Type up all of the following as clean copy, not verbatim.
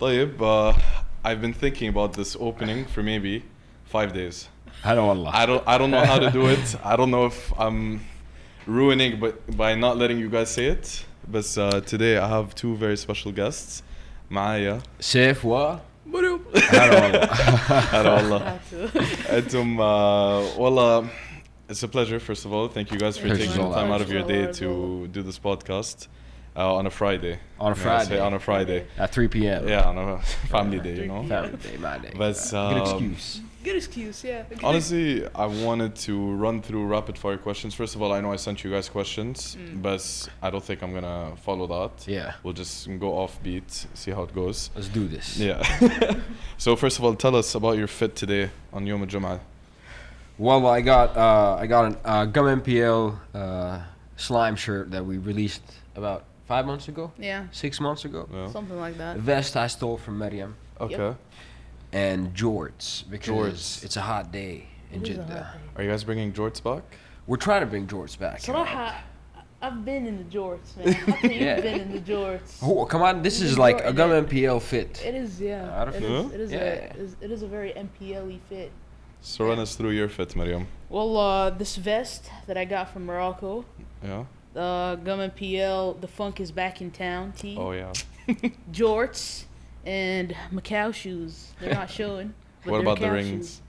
طيب, I've been thinking about this opening for maybe 5 days. هلا والله. I don't know how to do it. I don't know if I'm ruining by not letting you guys say it. But today I have two very special guests. معايا سيف و مريم. هلا والله. هلا والله. انتم والله, it's a pleasure first of all. Thank you guys for taking some time out of your day to do this podcast on a Friday. On a Friday. On a Friday. At 3 p.m. Yeah, on a family day, you know. Family day, my day. But Good excuse. Good excuse, yeah. honestly, I wanted to run through rapid fire questions. First of all, I know I sent you guys questions, but I don't think I'm gonna follow that. Yeah. We'll just go off beat, see how it goes. Let's do this. Yeah. So first of all, tell us about your fit today on Yom al-Jum'ah. Well, I got a Gum MPL slime shirt that we released about 5 months ago. Yeah. 6 months ago. Yeah. Something like that. Vest I stole from Maryam. Okay. And jorts because Jorts. it's a hot day in It is a Jeddah. hot day. Are you guys bringing jorts back? We're trying to bring jorts back. صراحة, I've been in the jorts, man. How can you Yeah. been in the jorts? Oh, come on, this is like a Gum MPL fit. It is, yeah. Out of It it? is, it is, Yeah. it is a very MPL-y fit. So run us through your fit, Maryam. Well, this vest that I got from Morocco, Yeah. Gum MPL, the funk is back in town, tee. Oh yeah. Jorts, and Macau shoes. They're not showing. But What they're about the cow rings? shoes.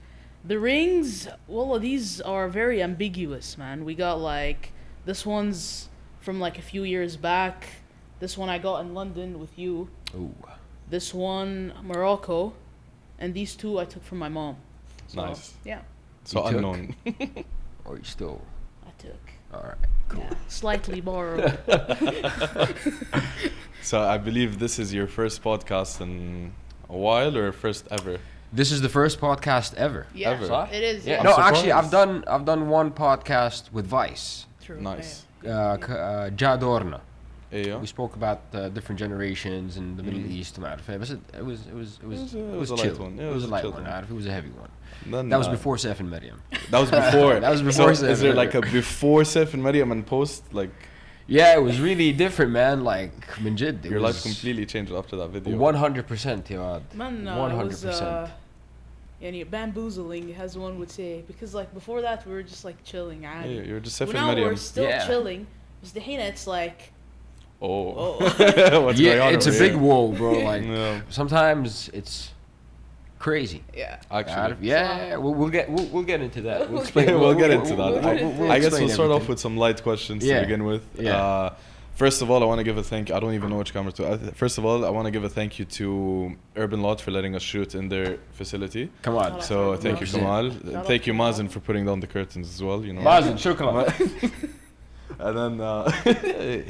The rings, well, these are very ambiguous, man. We got like, this one's from like a few years back. This one I got in London with you. Ooh. This one, Morocco. And these two I took from my mom. So, Nice. yeah, So You took? unknown. Or you stole. I took. Alright, cool. Yeah, slightly borrowed. So I believe this is your first podcast in a while, or first ever? This is the first podcast ever. Yeah, Ever. it is. Yeah. Yeah. No, I'm actually, surprised. I've done one podcast with Vice. True. Nice. Jadorna. Yeah. We spoke about different generations in the Middle East. But it was It was a chill. light one. Yeah, It was a light chill one. one. It was a heavy one. Then, That was before Saif and Maryam. That was before. That was before So Saif is there and like a before Saif and Maryam and post? Like Yeah, it was really different, man. Like من جد, your life completely changed after that video. 100%, يا واد. Man, 100%. يعني bamboozling, as one would say, because like before that we were just like chilling. Yeah, عادي. you're just Saif Well, and now Maryam. we're still Yeah. chilling. But دحين it's like, Oh. oh. What's going on It's a over big here? wall, bro. Like Yeah. sometimes it's crazy. Yeah. Actually. Yeah, we'll get into that. We'll explain. We'll get into that. we'll I guess explain we'll start off everything. with some light questions to Yeah. begin with. Yeah. First of all, I want to give a thank. I don't even know which camera to. First of all, I want to give a thank you to Urban Lot for letting us shoot in their facility. Come on. Shout So thank you, 100%. Kamal. out Thank to you, Kamal. Mazen, for putting down the curtains as well. You know. Mazen, شكرا. And then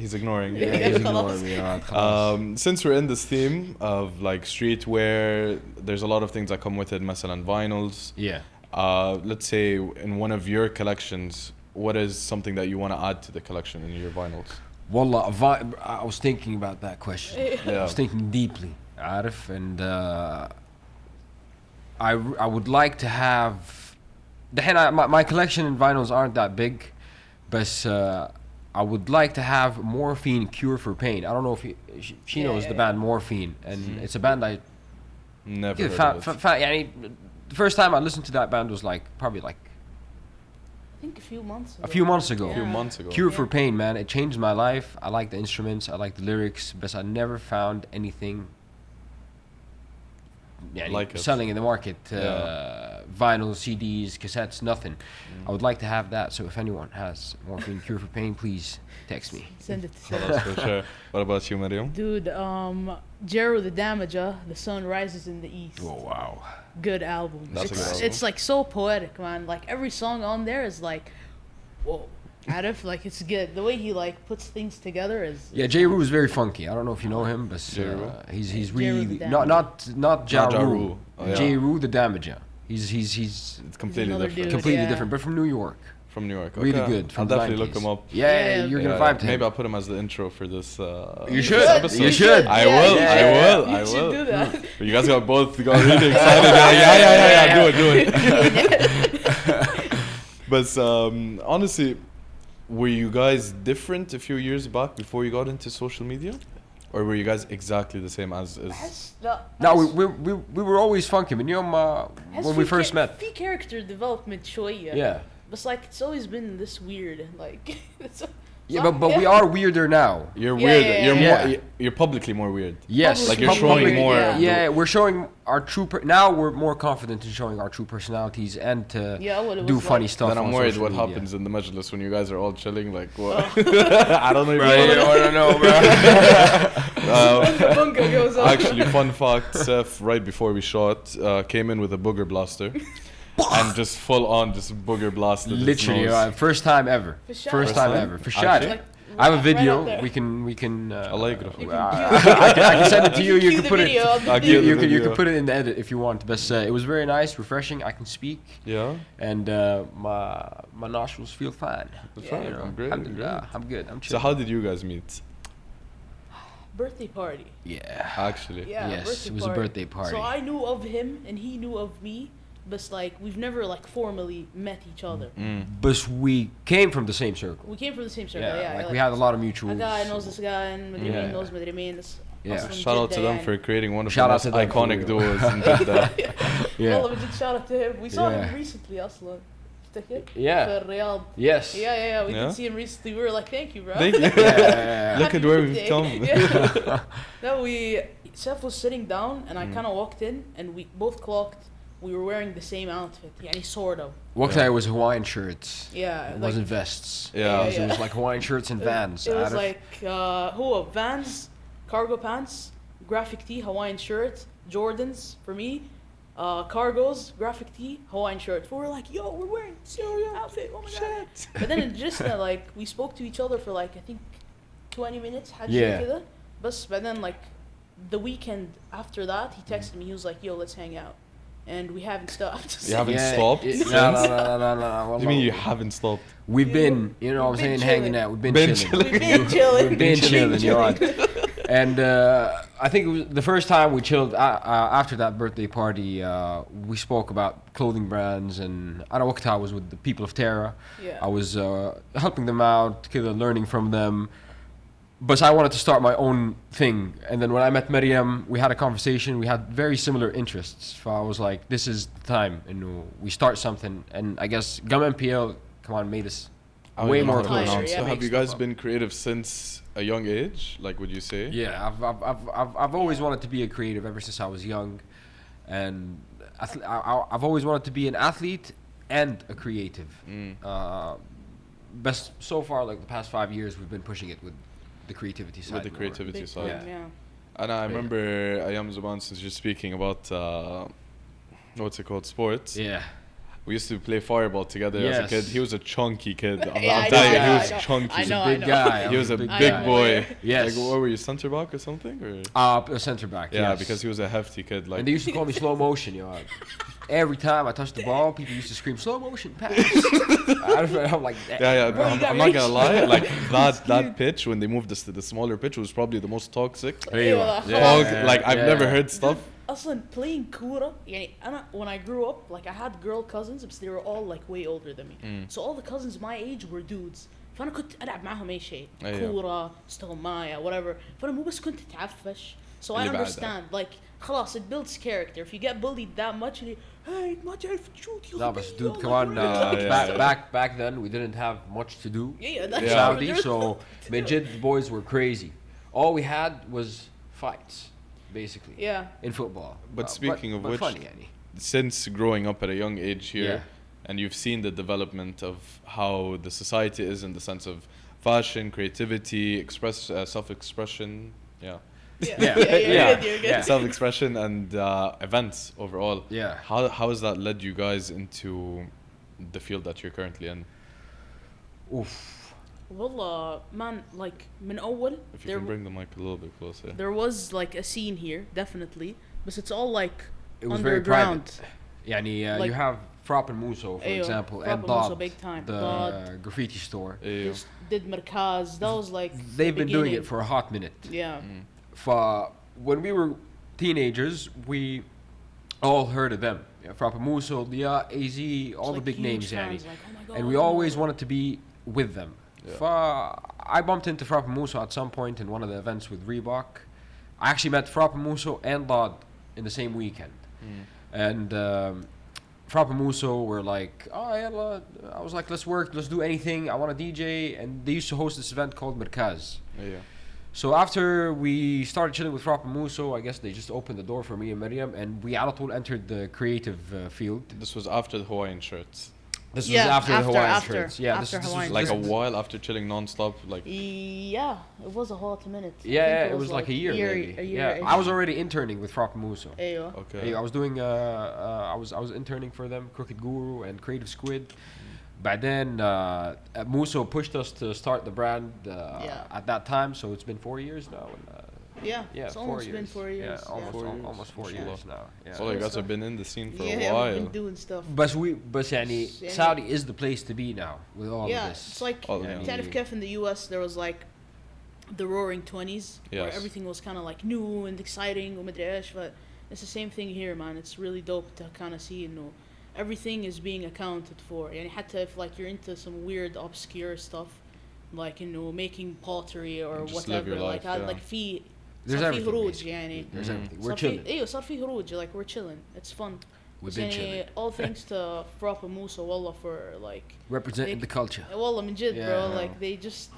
he's ignoring. Yeah, he's ignoring me. خلاص. Since we're in this theme of like streetwear, there's a lot of things that come with it. مثلا vinyls. Yeah. Let's say in one of your collections, what is something that you want to add to the collection in your vinyls? Wallah, I was thinking about that question. Yeah. I was thinking deeply, عارف, and I would like to have. دحين my collection in vinyls aren't that big, but I would like to have Morphine Cure for Pain. I don't know if she knows the band Morphine, and it's a band I Never heard of it. يعني the first time I listened to that band was like probably like I think a few months ago. a few months ago. A few months ago. Cure for Pain, man, it changed my life. I like the instruments, I like the lyrics, but I never found anything Like it. selling in the market. Vinyl, CDs, cassettes, nothing. I would like to have that, so if anyone has Morphine Cure for Pain, please text me. Send it. خلاص, for sure. What about you, Maryam? Dude, Jero the Damager, The Sun Rises in the East. Oh, wow. Good album. That's a good album. It's like so poetic, man. Like every song on there is like, whoa. Arif, like it's good. The way he like puts things together is. Yeah, J. Rue is very funky. I don't know if you know him, but J. Rue? he's J. Rue really the not Ja Ja Rule. Rule. Oh, yeah. J. Rue the Damager. He's It's completely another different. dude. completely Yeah. different, but from New York. From New York. Really Okay. good. From I'll the definitely look 90s. him up. Yeah, You're gonna Yeah, vibe to him. maybe I'll put him as the intro for this. You this should. episode. You should. I will. Yeah, I yeah, will. You I should will. do that. But you guys got really excited. Yeah. Do it. But honestly, were you guys different a few years back before you got into social media? Or were you guys exactly the same as is? No, we were always funky من يوم when we first met. في character development شوية. Yeah. But like it's always been this weird, like. Yeah, but we are weirder now. You're Yeah, weird. yeah, You're yeah. more. You're publicly more weird. Yes, Public- Like you're showing public- more. Yeah, we're showing our true. Now we're more confident in showing our true personalities and to What it do was funny like. stuff. Then I'm on worried social what media. happens in the majlis when you guys are all chilling. Like what? I don't know. Bro, you wanna know, bro? The bunker goes up. Actually, fun fact: Saif, right before we shot, came in with a booger blaster, and just full on just booger blasted. his Literally, nose. first time ever. For sure. First First time time? ever. For sure. Actually? Like, I have a right video. out there. We can. Allah يقرأ. You I can send it to you. You cue can the put video it. of the I'll thing. give You can video. put it in the edit if you want. But it was very nice, refreshing. I can speak, Yeah. and my nostrils feel fine. Fine. You know, I'm great. alhamdulillah, I'm good. I'm So chill. how did you guys meet? Birthday party. Yeah. Actually. Yeah. Yes, birthday it was a birthday party. So I knew of him and he knew of me, but like we've never like formally met each other. But we came from the same circle. We came from the same circle. Yeah, Yeah. like we had a lot of mutuals. A guy knows this guy and Madrid Yeah. knows Madrid. Yeah. Shout out to them for creating one of Shout the out to most them for iconic real. duos in Jeddah. Yeah. Well, we did shout out to him. We saw Yeah. him recently, أصلاً. تفتكر؟ Yeah. في الرياض. Yes. Yeah. We Yeah? did see him recently. We were like, thank you, bro. Thank you. Yeah. Look at where we've come. Yeah. No, Saif was sitting down and I kind of walked in and we both clocked. We were wearing the same outfit. يعني sort of. Waqtha it was Hawaiian shirts. Yeah. It like, wasn't vests. Yeah. It was like Hawaiian shirts and Vans. It was عارف؟ like هو Vans, cargo pants, graphic tee, Hawaiian shirt, Jordans for me, cargos, graphic tee, Hawaiian shirt. We were like, yo, we're wearing the same outfit. Oh my god. But then it just like we spoke to each other for like I think 20 minutes. Yeah. كده. But then like the weekend after that, he texted me. He was like, yo, let's hang out. And we haven't stopped. You haven't Yeah, stopped? No. What do you mean you haven't stopped? We've been, you know what I'm We've been saying, hanging chilling. out. We've been Been chilling. We've been chilling. We've been chilling, you know. And I think it was the first time we chilled after that birthday party. We spoke about clothing brands, and I know I was with the people of Terra. Yeah. I was helping them out, kind of learning from them. But I wanted to start my own thing. And then when I met Maryam, we had a conversation. We had very similar interests. So I was like, this is the time. And we start something. And I guess Gum MPL, come on, made us way more how to close. pronounce So Yeah, have make you guys stuff up. been creative since a young age? Like, would you say? Yeah, I've always wanted to be a creative ever since I was young. And I've always wanted to be an athlete and a creative. Best so far, like the past 5 years, we've been pushing it with the creativity side. With the more. creativity Big side. time, yeah. And I remember Ayam Zuban, since you're speaking about what's it called, sports. Yeah. We used to play fireball together as a Yes. kid. He was a chunky kid. I'm, Yeah, I'm I telling you, know, he I was know. chunky. I know, Big guy. He was a big big guy. boy. Yes. Like, what were you, center back or something? Or? A center back. Yeah, yes. because he was a hefty kid. Like, And they used to call me slow motion, yo. Every time I touched the ball, people used to scream slow motion pass. I'm like, yeah. Bro, you I'm, got I'm not rich. gonna lie. Like that pitch when they moved us to the smaller pitch was probably the most toxic. Yeah. Like I've never heard stuff. اصلا playing كورة يعني أنا when I grew up like I had girl cousins but they were all like way older than me so all the cousins my age were dudes فأنا كنت ألعب معهم أي شيء كورة استغماية whatever فأنا مو بس كنت أتعفش so I اللي understand like خلاص it builds character if you get bullied that much and hey ما تعرف تشوت No, but dude, come on. Back then, we didn't have much to do. Yeah, in that's Saudi, true. so Majid, the boys were crazy. All we had was fights, basically. Yeah. In football. But speaking of which, funny, يعني. since growing up at a young age here, Yeah. and you've seen the development of how the society is in the sense of fashion, creativity, self-expression, Yeah. Yeah. You're good. self-expression, and events overall. Yeah. How has that led you guys into the field that you're currently in? Oof. والله man like من أول If you can bring the mic a little bit closer. there was like a scene here definitely but it's all like It was very underground private. يعني, Like- you have Frap and Muso, for أيوة, example, Frap and and Muso, Dodd, big time. the Dodd. graffiti store. just did مركز that was like They've the been doing it beginning. for a hot minute. yeah When we were teenagers, we all heard of them. Yeah, Frap and Muso, Lia, AZ, all It's the like big huge names, fans, يعني. like, oh my God, And we always wanted to be with them. Yeah. I bumped into Frappamuso at some point in one of the events with Reebok. I actually met Frappamuso and Dodd in the same weekend. And Frappamuso were like, oh yeah, I was like, let's do anything. I want to DJ. And they used to host this event called Merkaz. Yeah. So after we started chilling with Frappamuso, I guess they just opened the door for me and Maryam, and we على طول entered the creative field. This was after the Hawaiian shirts. This was after the Hawaiian shirts. Yeah, after this Hawaiian was Like a while after chilling non-stop, like. Yeah, it was a hot minute. Yeah, it was like a year maybe. A year. Yeah, I was already interning with Frappamuso. Okay. I was doing I was interning for them, Crooked Guru and Creative Squid. But then Muso pushed us to start the brand at that time, so it's been 4 years now. And, it's almost been 4 years. Yeah, almost 4 years now. Yeah. So you guys have been in the scene for a Yeah, while. we've been doing stuff. But يعني, Saudi is the place to be now with all of this. Yeah, it's like تعرف كيف in the US there was like the roaring 20s where everything was kind of like new and exciting ومدري إيش. But it's the same thing here, man. It's really dope to kind of see, everything is being accounted for. يعني حتى if like you're into some weird obscure stuff like making pottery or just live whatever your life, like في there's صار في everything. هروج يعني There's everything. We're chilling. ايوه صار في هروج, like we're chilling. It's fun. We've been chilling. all thanks to Frappamuso والله for like Representing the culture. والله من جد Yeah. bro, like they just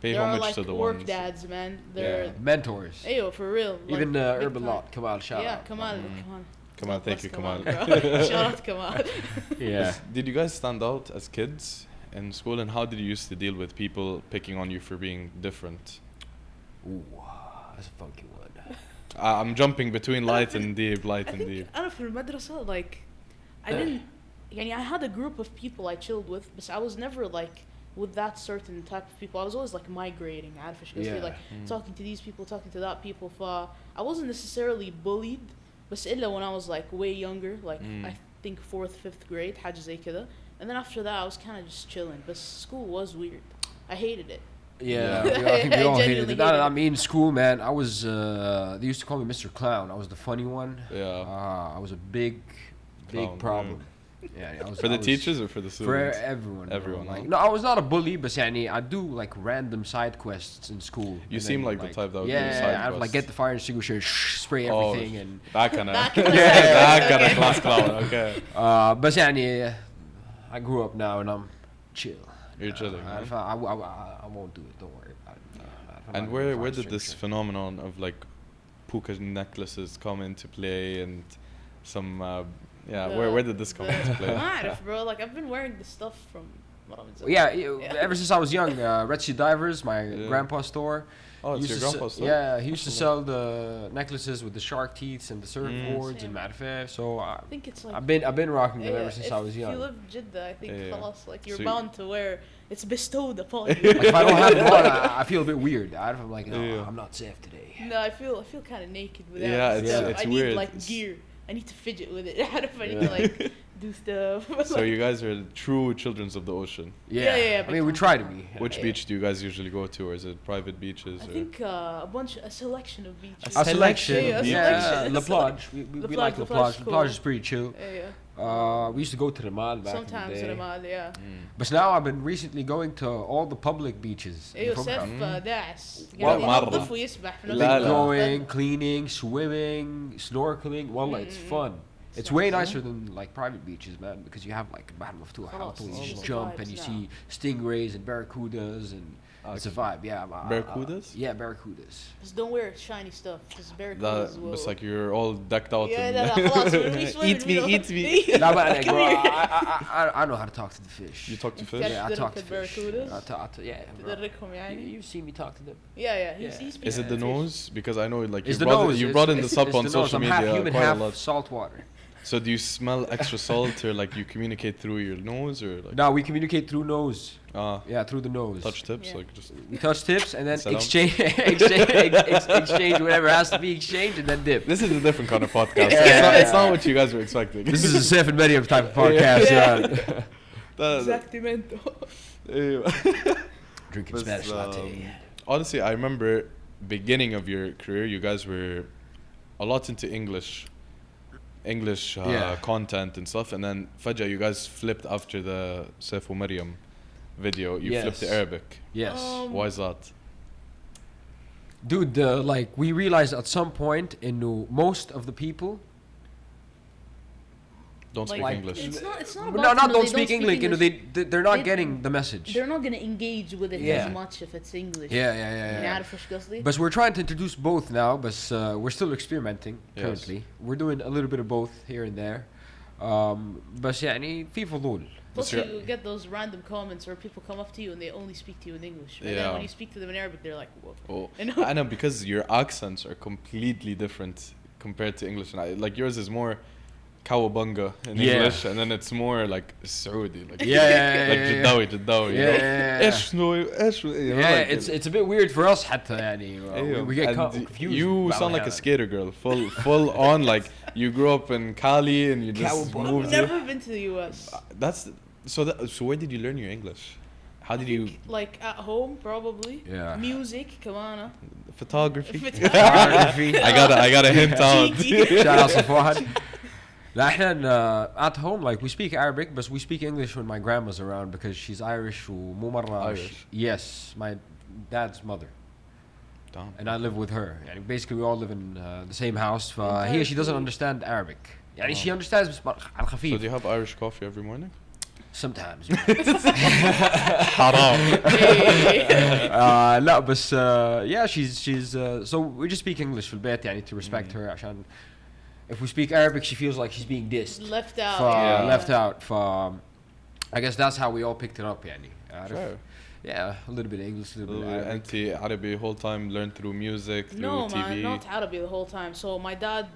Pay they're homage like to the work ones. dads, man. They're Mentors. ايوه for real. Even like, big Urban time. Lot, Kamal, shout Yeah, out. Kamal. Kamal, thank you, Kamal. Shout out Kamal. Yeah. Did you guys stand out as kids in school, and how did you used to deal with people picking on you for being different? Ooh, that's a funky one. I'm jumping between light and deep. أنا في المدرسة like I didn't يعني I had a group of people I chilled with, but I was never like with that certain type of people. I was always like migrating, عارف إيش قصدي, like talking to these people, talking to that people. I wasn't necessarily bullied, بس إلا when I was like way younger, like I think 4th, 5th grade, حاجة زي كذا. And then after that I was kind of just chilling. But school was weird. I hated it. Yeah, I think we all hated it. I mean, school, man. I was. They used to call me Mr. Clown. I was the funny one. Yeah. I was a big Clown, problem. Yeah, I was, for the teachers or for the students? For everyone. Everyone. Like, no, I was not a bully, but I do like random side quests in school. You seem like the type that would do side I would quests. like get the fire extinguisher, spray everything, and that kind of that kind of class clown. Okay. but I grew up now and I'm chill. You're chilling. I won't do it. Don't worry about it. And where did this phenomenon of like puka necklaces come into play, and some where did this come into play? ما أعرف, bro. Like I've been wearing this stuff from. Ever since I was young, Red Sea Divers, my grandpa's store. Oh, it's your grandpa's store? Yeah, he used to sell the necklaces with the shark teeth and the surfboards and Marfeh. So I think it's like I've been rocking them ever since I was young. If you live in Jeddah, I think خلاص, like you're bound to wear. It's bestowed upon you. Like if I don't have it on, I feel a bit weird. I'm like, no, I'm not safe today. No, I feel kind of naked without. Yeah, it's I need weird. like gear. I need to fidget with it. I need to like do stuff. So you guys are true children of the ocean. Yeah. I mean, we try to be. Which beach do you guys usually go to, or is it private beaches? I think a selection of beaches. A selection. Yeah, La Plage. We like La Plage. La Plage is pretty chill. Yeah. We used to go to Ramal back Sometimes in the day. Ramal, yeah. But now I've been recently going to all the public beaches. Yousef داعس. مرة. ينظف ويسبح في نفس لا، الوقت. Going, cleaning, swimming, snorkeling. Wallah, it's fun. It's way nicer than like private beaches, man, because you have like بحر مفتوح على طول. You just jump and you see stingrays and barracudas, and it's a vibe. Yeah. Barracudas? Yeah, barracudas. Just don't wear shiny stuff, because barracudas That will. it's like you're all decked out. Yeah, and لا خلاص when we swim, Eat me, eat me. No, but like, bro, I know how to talk to the fish. You talk to fish? Yeah, I talk to fish. barracudas. Yeah, bro. تدركهم يعني. You've seen me talk to them. Yeah. He's Is it the nose? Because I know like It's you the nose. you brought in It's this up on the nose. social I'm media half human, quite a half lot. salt water. So do you smell extra salt, or like you communicate through your nose, or like No, we communicate through nose. Yeah, through the nose. touch tips, Yeah. like just We touch tips and then Salam. exchange whatever has to be exchanged and then dip. This is a different kind of podcast. Yeah. It's not what you guys were expecting. This is a Saif and Maryam type of podcast. Exactimento. Drinking But, Spanish latte. Honestly, I remember beginning of your career, you guys were a lot into English content and stuff, and then فجأة you guys flipped after the Saif and Maryam video, you flipped to Yes. Arabic. Yes. Why is that? Dude, like we realized at some point, most of the people Don't speak Like, English. It's not no, about not they don't speak English. You know, they're not They- getting the message. They're not gonna engage with it Yeah. as much if it's English. Yeah. يعني عارف وش قصدي؟ But we're trying to introduce both now, but we're still experimenting Yes. currently. We're doing a little bit of both here and there. بس يعني في فضول. Plus But you get those random comments where people come up to you and they only speak to you in English. And then Yeah. when you speak to them in Arabic, they're like, whoa. Oh, You know? I know, because your accents are completely different compared to English, and like yours is more cowabunga in Yeah. English, and then it's more like Saudi, like Yeah. like Jiddawi, you know? Yeah. إيش نو- إيش نو- you know, Yeah, like it's a bit weird for us حتى يعني. We get And confused. you about sound like a that. skater girl, full on, like you grew up in Cali and you just Cowabunga. moved I've here. never been to the US. That's so where did you learn your English? How did you Like at home, probably. Yeah. Music, come on. photography? Photography. I got a hint out. Cheeky. Shout out صفوان. لا احنا at home like we speak Arabic but we speak English when my grandma's around because she's Irish ومو مرة Irish? Yes, my dad's mother. Damn. And I live with her. يعني basically we all live in the same house. فهي she doesn't understand Arabic. يعني she understands بس على So الخفيف. do you have Irish coffee every morning? Sometimes. حرام. لا بس yeah she's so we just speak English في البيت يعني to respect her عشان if we speak Arabic she feels like she's being dissed. Left out. Yeah. Left out. I guess that's how we all picked it up يعني. عارف؟ Sure. Yeah, a little bit of English, a little bit of Arabic. Anti-Arabic whole time learned through music, through No, TV. man, not Arabic the whole time. So my dad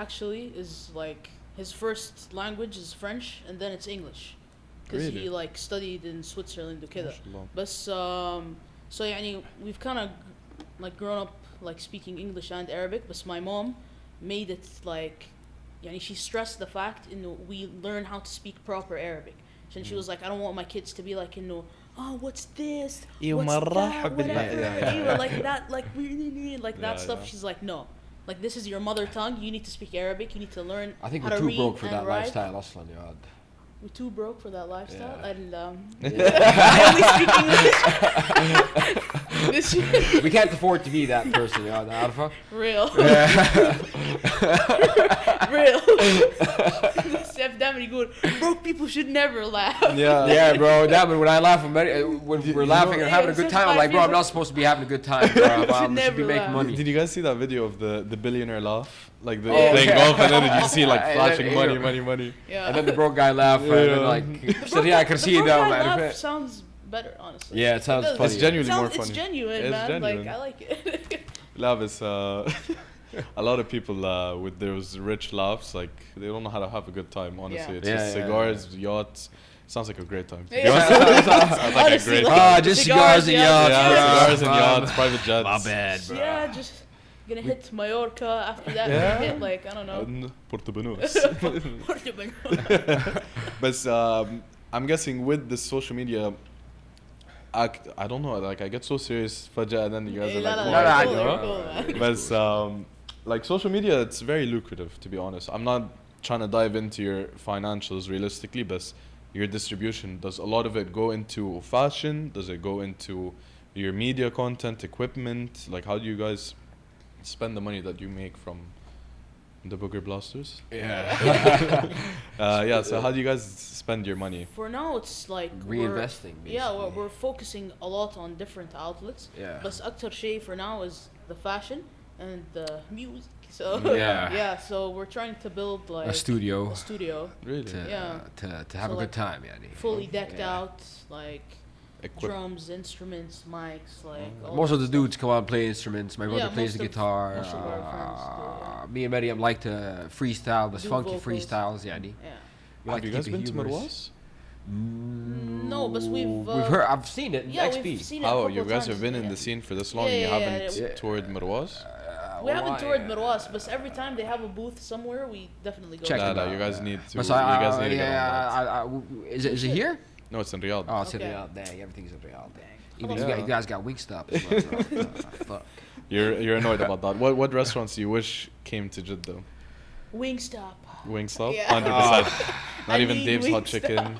actually is like his first language is French and then it's English, because Really? he like studied in Switzerland وكذا. MashaAllah. But so يعني we've kind of like grown up like speaking English and Arabic. But my mom made it like يعني she stressed the fact we learn how to speak proper Arabic. And she was like, I don't want my kids to be like oh, what's this? إيوه What's مرة that? حب Whatever. yeah. إيوه, like that, like like that Yeah, stuff. yeah. She's like, no, like this is your mother tongue. You need to speak Arabic. You need to learn. I think how we're to too read broke for and that write. lifestyle أصلاً يا عاد. We're too broke for that lifestyle. Yeah. And I only speak English. This We can't afford to be that person يا عاد عارفة؟ real. Real. Saif دائما يقول broke people should never laugh. Yeah, bro. That when I laugh when we're laughing and having a good time, I'm like, bro, I'm not supposed to be having a good time, bro. I should be never making laugh. money. Did you guys see that video of the billionaire laugh? Like the Oh, playing yeah. golf, and then you see like And flashing then, money, yeah. money. Yeah. And then the broke guy laugh, and then Yeah. like, شريعة كرسي The ده broke guy وما laugh عرفت. sounds better, honestly. Yeah, it sounds does. funny. It's genuinely more It's funny. genuine, It's man. genuine. Like I like it. Lavis, a lot of people with those rich laughs, like they don't know how to have a good time. Honestly, Yeah. it's Yeah, just yeah, cigars, yachts. Sounds like a great time. Yeah. Sounds like a Honestly, great like- time. Ah, just cigars and yachts. Yeah, Yeah. cigars and yachts, private jets. My bad, bro. Yeah, just gonna hit Mallorca after that. Yeah. Gonna hit like I don't know. Portobanos. Portugal. But I'm guessing with the social media act, I don't know, like I get so serious فجأة, and then you guys are like, لا "Why?" لا You know? cool, man. But like social media, it's very lucrative, to be honest. I'm not trying to dive into your financials realistically, but your distribution, does a lot of it go into fashion? Does it go into your media content, equipment? Like how do you guys spend the money that you make from the booger blasters? Yeah. Yeah, so how do you guys spend your money? For now, it's like Reinvesting, Yeah, basically. we're focusing a lot on different outlets. Yeah. But أكتر شيء for now is the fashion and the music. So Yeah. yeah. So we're trying to build like A studio. A studio Really? To, Yeah. to have So, a good like, time يعني. fully decked Yeah. out, like drums, instruments, mics, like. all Most of the that stuff. dudes come out and play instruments. My brother Yeah, plays the most of- guitar. most of our friends do, Me and Maryam like to freestyle, the Do funky vocals. freestyles يعني. Yeah. We Have like you to guys keep it been to humorous. Marwas? No, but we've heard. I've seen it. Yeah, XP. we've seen it. a How couple you guys times, have been in yeah. the scene for this long Yeah, and you yeah, haven't yeah. toured Marwas? We haven't why? toured Marwas, but every time they have a booth somewhere, we definitely go. Check there. them Nah, out. you guys need to. But You guys need to get on that. is it here? No, it's in Riyadh. Oh, it's in Okay. Riyadh. Dang, everything's in Riyadh. Dang. Come Even on. you guys got Wingstop. Fuck. You're annoyed about that. What restaurants do you wish came to Jeddah? Wingstop. Wingstop? Yeah. 100%. I Not even need Dave's Hot Wingstop. Chicken.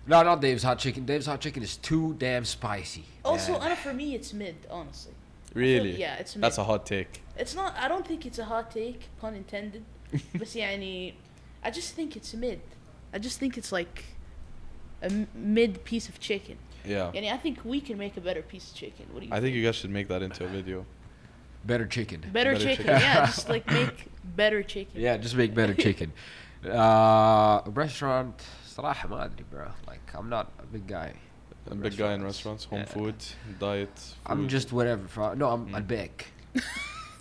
No, not Dave's hot chicken. Dave's hot chicken is too damn spicy. Also, man. for me, it's mid. Honestly. Really? Yeah, it's mid. That's a hot take. It's not. I don't think it's a hot take, pun intended. بس يعني, I just think it's mid. I just think it's like a mid piece of chicken. Yeah. Yani, I think we can make a better piece of chicken. What do you I think you guys should make that into a video. Better chicken. Better Better chicken. chicken. Yeah, just like make better chicken. Yeah, just make better chicken. Restaurant, صراحة ما أدري, bro. Like, I'm not a big guy. A big guy in restaurants, home Yeah. food, diet. I'm food. just whatever. No, I'll bake.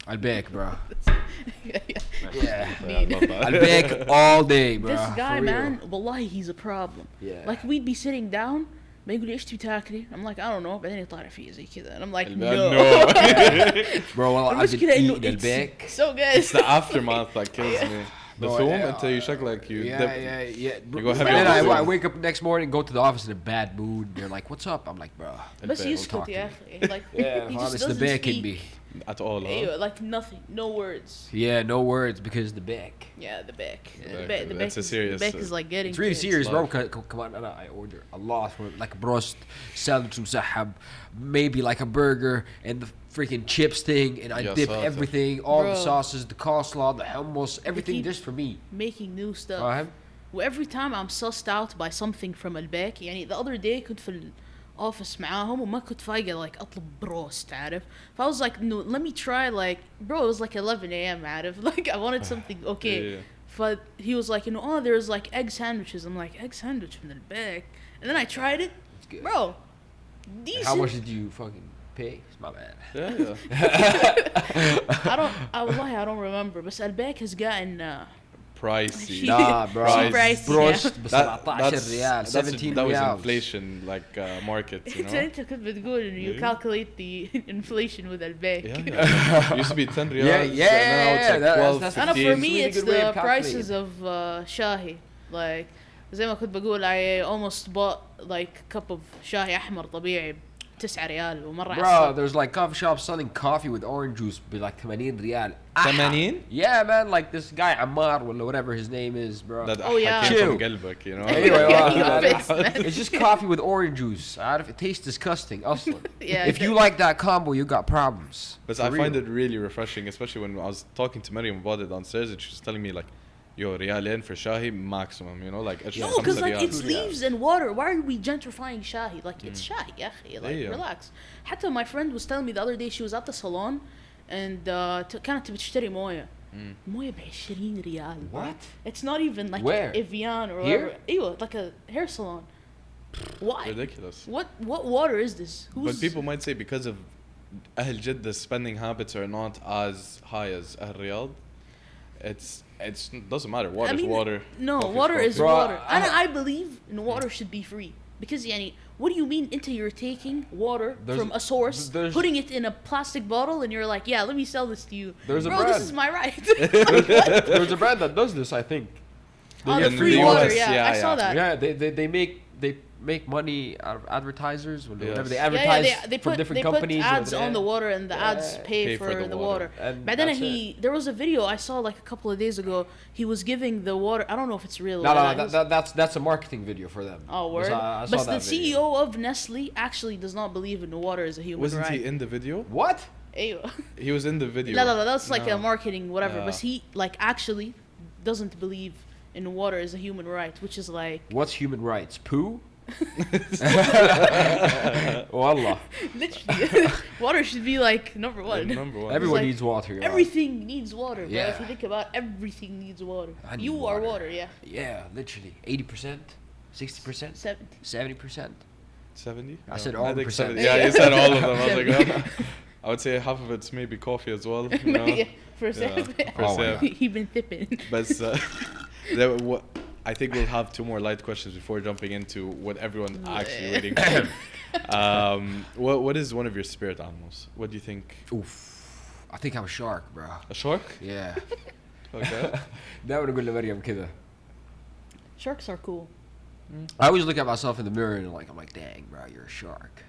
I'll bake, bro. yeah. Yeah. Yeah, I love that. I'll bake all day, bro. This guy, for real. man, wallahi, he's a problem. Yeah. Like, we'd be sitting down, ما يقول لي ايش تبي تاكلي؟ I'm like, I don't know. بعدين يطلع فيا زي كذا. And I'm like, no. Bro, well, I've been المشكلة إنه eating it's البيك. so good. It's the aftermath that kills me. The No, foam yeah. until you check like you Yeah, dip. yeah. You go heavy And then on the I food. wake up next morning, go to the office in a bad mood. They're like, "What's up?" I'm like, "Bro." بس البيك. يسكت يا أخي. Like, he Yeah, just it's the doesn't back in speak. me. At all, huh? أيوة, like nothing, no words. Yeah, no words because the back. Yeah, the back. The The back, back. The that's back a is, serious, the back is like getting. It's really kids. serious, bro. Love. Come on, I order a lot for like brost, sandwich مسحب, maybe like a burger and the freaking chips thing, and I Yeah, dip sauce. everything, all the Bro. sauces, the coleslaw, the hummus, everything keep- just for me. Making new stuff. فاهم؟ Every time I'm sussed out by something from الباك يعني the other day كنت في الأوفيس معاهم وما كنت فايقة like أطلب بروست عارف. I was like, no, let me try like, bro, it was like 11 a.m. عارف. Like I wanted something okay. Yeah. But he was like, oh, there's like egg sandwiches. I'm like, egg sandwich from the back. And then I tried it. It's good. Bro, decent. How much did you fucking pay? It's my bad. Yeah. I don't remember. But الباك has gotten Pricey. Nah, bro. Pricey, بروست yeah. ب That, 17 ريال, 17 that was ريال. inflation, like market, you know. انت كنت بتقول انه you Yeah. calculate the inflation with الباك. Yeah. It used to be 10 riyals. Yeah, and now it's like yeah, 12, that's- أنا 15. for me really it's good way the of prices of شاهي. Like زي ما كنت بقول I almost bought like a cup of شاهي أحمر طبيعي ب9 ريال ومرة Bro, there's like coffee shops selling coffee with orange juice be like 80 ريال. 80? Yeah, man, like this guy Ammar or whatever his name is, bro. That Oh, yeah. came from Chill. قلبك, you know. Anyway, Yeah, well, it's man. it's just coffee with orange juice. It tastes disgusting. أصلاً. Yeah, If you like that combo, you got problems. But For I find real. it really refreshing, especially when I was talking to Maryam about it downstairs, and she was telling me like, "Yo, ريالين for shahi maximum, you know, like extra No, because خمسة like ريال." it's leaves and water. Why are we gentrifying shahi? Like it's shahi, يا أخي. Like Yeah. relax. حتى my friend was telling me the other day she was at the salon and كانت بتشتري موية. موية ب20 ريال. What? It's not even like Where? Evian or Here? whatever. أيوة, like a hair salon. Why? Ridiculous. What water is this? But people might say because of أهل جدة spending habits are not as high as أهل رياض. It's doesn't matter. Water is water. No, coffee water is coffee. Bro, water. And I- I believe water should be free. Because يعني, what do you mean into you're taking water There's- from a source, there's- putting it in a plastic bottle, and you're like, yeah, let me sell this to you. There's a Bro, this brand. is my right. There's a brand that does this, I think. Oh, In the the free US, water, yeah, yeah, I saw yeah. that. Yeah, they make money out of advertisers or whatever. They Yes. advertise they from put different they companies. put ads over on the there. water, and the ads pay for the water. And But then that's there was a video I saw like a couple of days ago. He was giving the water. I don't know if it's real. No, or no, not. He was- that's a marketing video for them. Oh, word. I saw But the that video. CEO of Nestle actually does not believe in the water as a human Wasn't right. he in the video? What? أيوة. He was in the video. No, that's like No. a marketing whatever. Yeah. But he like actually doesn't believe in water as a human right, which is like What's human rights? Poo? Wallah. literally water should be like number one. Number one. Everyone like needs water. you're right. Everything needs water, bro. Yeah. If you think about it, everything needs water. I need You are water. water, yeah. Yeah, literally. 80%? 60%? 70. 70%? 70? I said No, all the think percent. 70. Yeah, you said all of them. I was like, oh. I would say half of it's maybe coffee as well. You know? Yeah, for a Yeah, second. for a Oh my second. He been tipping. But I think we'll have two more light questions before jumping into what everyone's actually waiting for. What is one of your spirit animals? What do you think? Oof. I think I'm a shark, bro. A shark? Yeah. Okay. دائما اقول لمريم كذا. Sharks are cool. I always look at myself in the mirror and I'm like, dang, bro, you're a shark.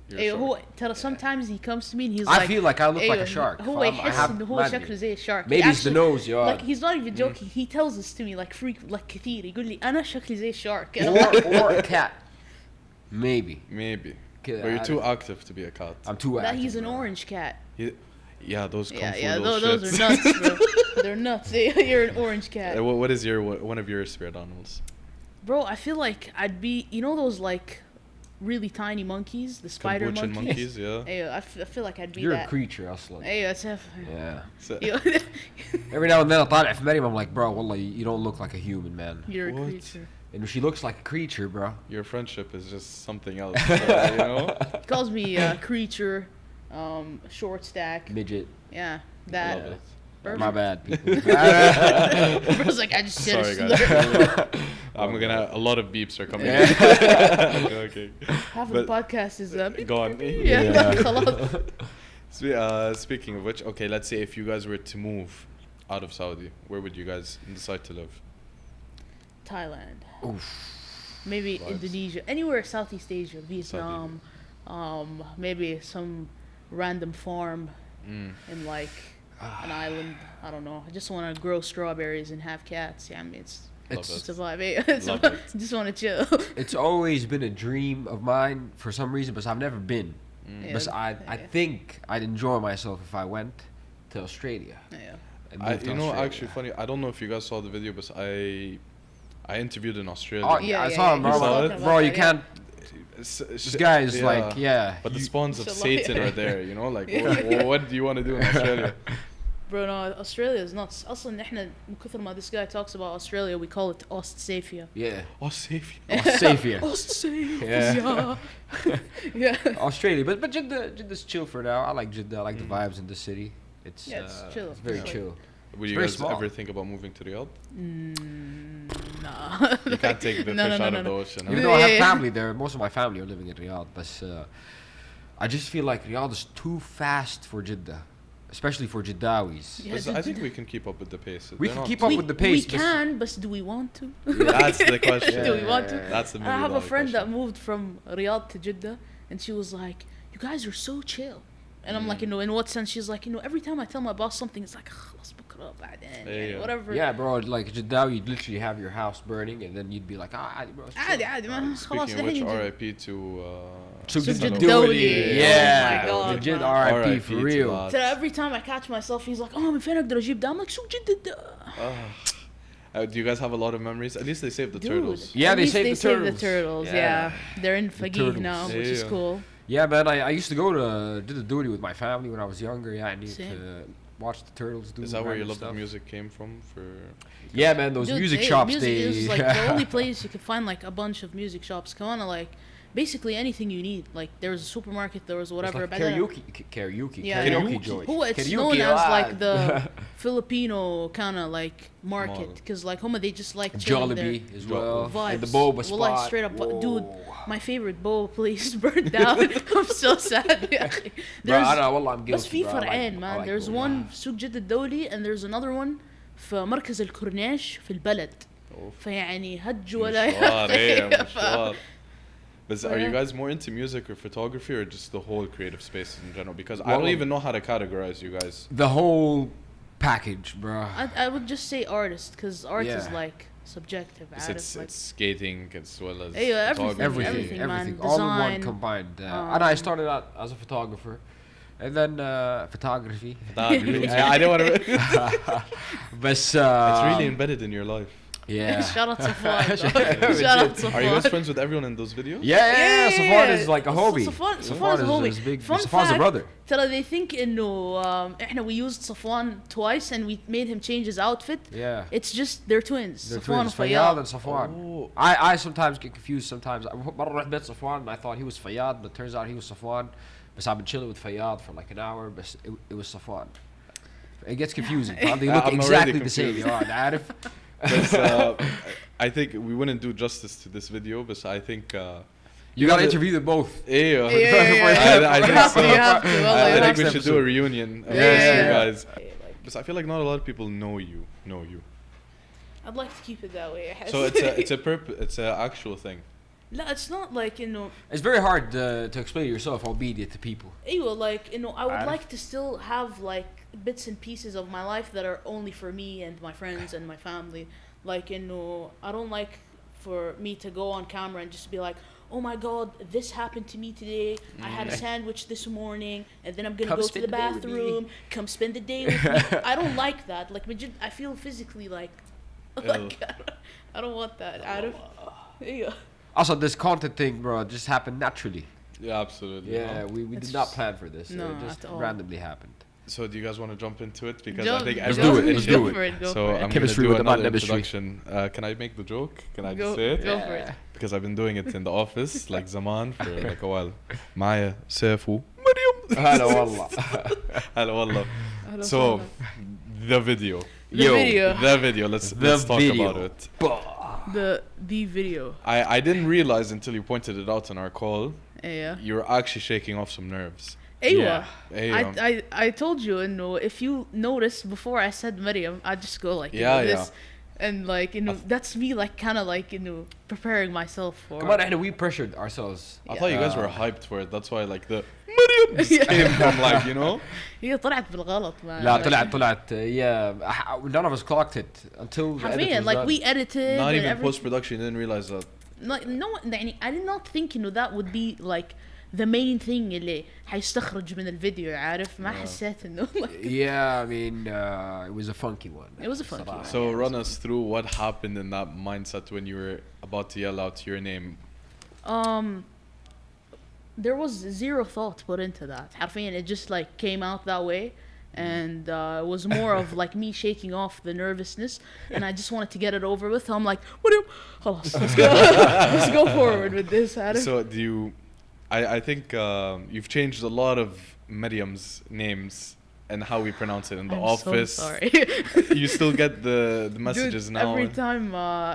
You're ايوه short. هو ترى sometimes he comes to me and he's I like feel like I look like a أيوة، shark. هو I يحس have انه هو madly. شكله زي الشارك. Maybe it's the nose, yeah. Like he's not even joking. He tells this to me like like كثير. يقول لي أنا شكلي زي الشارك. or a cat. Maybe. Maybe. Okay, But you're I too don't- active to be a cat. I'm too That active. he's an bro. orange cat. Yeah, those kung fu Yeah, little those shits. are nuts, bro. They're nuts. You're an orange cat. What is one of your spirit animals? Bro, I feel like I'd be, you know those like really tiny monkeys, the spider Capuchin monkeys. yeah. Hey, I feel like I'd be You're that. a creature اصلا. Hey, that's Yeah. So, Every now and then طالع في مريم I'm like bro والله you don't look like a human man. You're a What? creature. And she looks like a creature bro. your friendship is just something else, you know? He calls me creature, short stack. Midget. Yeah, Love that. it. My bad people. Bro's like, I just said Sorry, a guys. slur. I'm gonna. A lot of beeps are coming. Okay. Half of But- the podcast is Gone. Yeah, خلاص. Speaking of which, okay, let's say if you guys were to move out of Saudi, where would you guys decide to live? Thailand. Oof. Maybe Vibes. Indonesia, anywhere Southeast Asia, Vietnam, maybe some random farm in like an island. I don't know. I just want to grow strawberries and have cats. Yeah, I mean, it's Love a vibe. Love it. Just want to chill. It's always been a dream of mine for some reason, but I've never been. Yeah, But I yeah. think I'd enjoy myself if I went to Australia. Yeah. And moved to You know, Australia. actually funny. I don't know if you guys saw the video, but I interviewed in Australia. Oh Yeah, yeah, I yeah, saw yeah, him, he was bro. talking about Bro, that, you yeah. can't. This guy is like, yeah. But the you- spawns of Inshallah, Satan yeah. are there, you know? Like, Yeah. what do you want to do in Australia? Bro, no, Australia is nuts. أصلاً إحنا من كثر ما this guy talks about Australia, we call it Ostsaphia. yeah. Oh, safe. Australia. Ostsaphia. Yeah. Australia, but Jedda's chill for now. I like Jeddah. I like the vibes in the city. It's Yeah, it's chill. It's very It's like- chill. Would It's you very guys small. ever think about moving to Riyadh? Nah. You can't take the No, fish no, out no, of the no. ocean. Even Huh? though I have Yeah. family there, most of my family are living in Riyadh, but I just feel like Riyadh is too fast for Jeddah, especially for Jiddawis. Yeah, But I think we can keep up with the pace. We They're can not- keep up with the pace. We but- can, but do we want to? That's the question. Do we want to? That's the I have a million-dollar friend that question. moved from Riyadh to Jeddah, and she was like, "You guys are so chill." And I'm like, in what sense? She's like, every time I tell my boss something, it's like, خلاص بكرة بعدين, Yeah. whatever. Yeah, bro. Like Jeddah, you'd literally have your house burning, and then you'd be like, عادي, bro. it's chill." عادي عادي ما خلاص Speaking of which, الحين RIP to Sujud Dawli. Dawli. Yeah. Oh my God, Legit man. RIP for to real. that. So every time I catch myself, he's like, من فين أقدر أجيب ده? I'm like, سوق جدة. Do you guys have a lot of memories? At least they saved the Dude, turtles. Yeah, at they least saved they the saved the turtles. turtles. Yeah. Yeah, they're in Fagig turtles. now, which is Yeah. cool. Yeah, man. I used to go to did the duty with my family when I was younger. Yeah, I need Same. to watch the turtles do. Is that where your random love stuff. of music came from? Yeah, man. Those Dude, music they- shops. music They is like the only place you can find like a bunch of music shops. Come on, like basically anything you need. Like there was a supermarket, there was It's whatever. like but then- karaoke Yeah, karaoke yeah. joint. Who it's Karaoke, known as like ah. the Filipino kind of like market, Model. because like Homa they just like chilling there. Jollibee as well, Vibes. and the boba Well, spot. like straight up, dude. Whoa. My favorite boba place burned down. I'm so sad. يا أخي. Bro, I There's know, والله I'm بس guilty. في bro. I like- فرعين I man. like There's boba. one في سوق جدة الدولي and there's another one في مركز الكورنيش في البلد. فيعني هج ولا مشوار ايه يا مشوار. But are you Yeah. guys more into music or photography or just the whole creative space in general? Because I Well, don't even know how to categorize you guys. The whole package, bro. I would just say artist because art is Yeah. like subjective. It's, عارف, it's, like, it's skating as well as Yeah, everything, photography. Everything, everything, man. all in one Design, combined. And I started out as a photographer, and then photography. Photography. I don't want to. But It's really embedded in your life. yeah. shout out Safwan. Legit. Shout out Safwan. Are you guys friends with everyone in those videos? Yeah, Safwan is like a hobby. Safwan is a hobby. big. Fun Safwan's a fact, brother. ترى they think إنه إحنا we used Safwan twice and we made him change his outfit. Yeah. It's just they're twins. They're Safwan twins, Fayyad وفياض. and Safwan. Oh. I sometimes get confused sometimes. مرة رحت بيت Safwan and I thought he was Fayyad, but turns out he was Safwan. But I've been chilling with Fayyad for like an hour, but it was Safwan. It gets confusing. They look I'm already exactly the same. confused. يا عارف. But, I think we wouldn't do justice to this video, but I think. You gotta interview them both. Yeah, Yeah. I think You have so. to, you have to. Wallah, I you think have we to. should do a reunion of Yeah, these two yeah. guys. But I feel like not a lot of people know you. I'd like to keep it that way. So it's a actual thing. لا it's not like It's very hard to explain yourself albeit to people. أيوة like I would عارف. like to still have like bits and pieces of my life that are only for me and my friends and my family. Like I don't like for me to go on camera and just be like, oh my god, this happened to me today. I had a sandwich this morning, and then I'm gonna Come go to spend the the day with me. bathroom. Come spend the day with me. I don't like that. Like I feel physically like I don't want that. Out of yeah. Also, this content thing, bro, just happened naturally. Yeah, absolutely. Yeah, no? we It's did not just- plan for this. no, It just at all. randomly happened. So do you guys want to jump into it? Because Jump- I think Let's everyone's do it, let's itching. do it. for it. Go So for I'm it. Chemistry gonna with do the man another chemistry. introduction. Can I make the joke? Can I Go, just say it? go for it. Because I've been doing it in the office like zaman for like a while. معايا سيف ومريم. هلا والله. هلا والله. أهلا So وسهلا. the video. The video. The video. Let's talk video. about it. The video. I didn't realize until you pointed it out in our call. Yeah. You were actually shaking off some nerves. أيوة. أيوة. I told you if you notice before I said Maryam, I just go like this, and like that's me like kind of like preparing myself for. Come on, احنا we pressured ourselves. I thought you guys were hyped for it. That's why like the Maryam just came from like هي طلعت بالغلط man. لا طلعت yeah, none of us clocked it until the edit حرفيا was like done. we edited not and even everything. post production. You didn't realize that. Like no يعني I did not think that would be like the main thing اللي حيستخرج من الفيديو عارف ما حسيت انه like Yeah, I mean, it was a funky one. It was a funky صراحة. one. So run us through what happened in that mindset when you were about to yell out your name. there was zero thought put into that حرفيا it just like came out that way and it was more of like me shaking off the nervousness and I just wanted to get it over with. So I'm like what خلاص let's go forward with this عارف. So do you? I think you've changed a lot of Maryam's names and how we pronounce it in the I'm office. so sorry. You still get the messages Dude, now.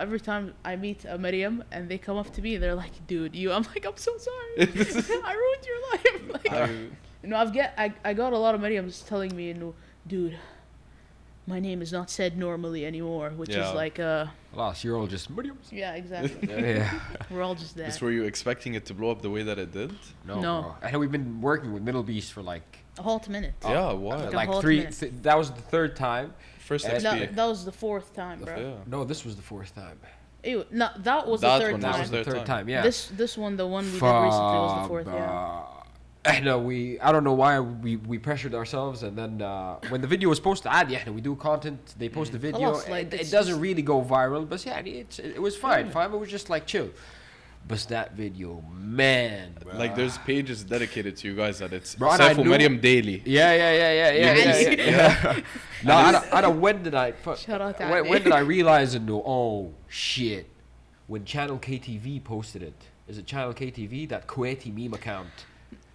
every time I meet a Maryam and they come up to me, they're like, "Dude, you." I'm like, "I'm so sorry. I ruined your life." Like, I got a lot of Maryams telling me, "Dude, my name is not said normally anymore," which is Yeah. like, Last you're all just Maryam. yeah, exactly. Yeah. We're all just there. This were you expecting it to blow up the way that it did? No. No. Bro. I know we've been working with Middle Beast for like A whole minute. Yeah, why? Like a like whole three. minute. That was the third time. First And XP. That was the fourth time, bro. Yeah. No, this was the fourth time. Ew, no, that was That the third one That time. was the third time. Yeah. This one, the one we did recently, was the fourth. Yeah. احنا I don't know why we pressured ourselves and then when the video was posted عادي احنا we do content they post the video خلاص, like, it it's doesn't just- really go viral but yeah it was fine it was just like chill but that video man bro. Like there's pages dedicated to you guys that it's Bro, and I Saif knew- Maryam daily. No, I don't when did I Shout out to when Ali. did I realize and know oh shit when Channel KTV posted it is it Channel KTV that Kuwaiti meme account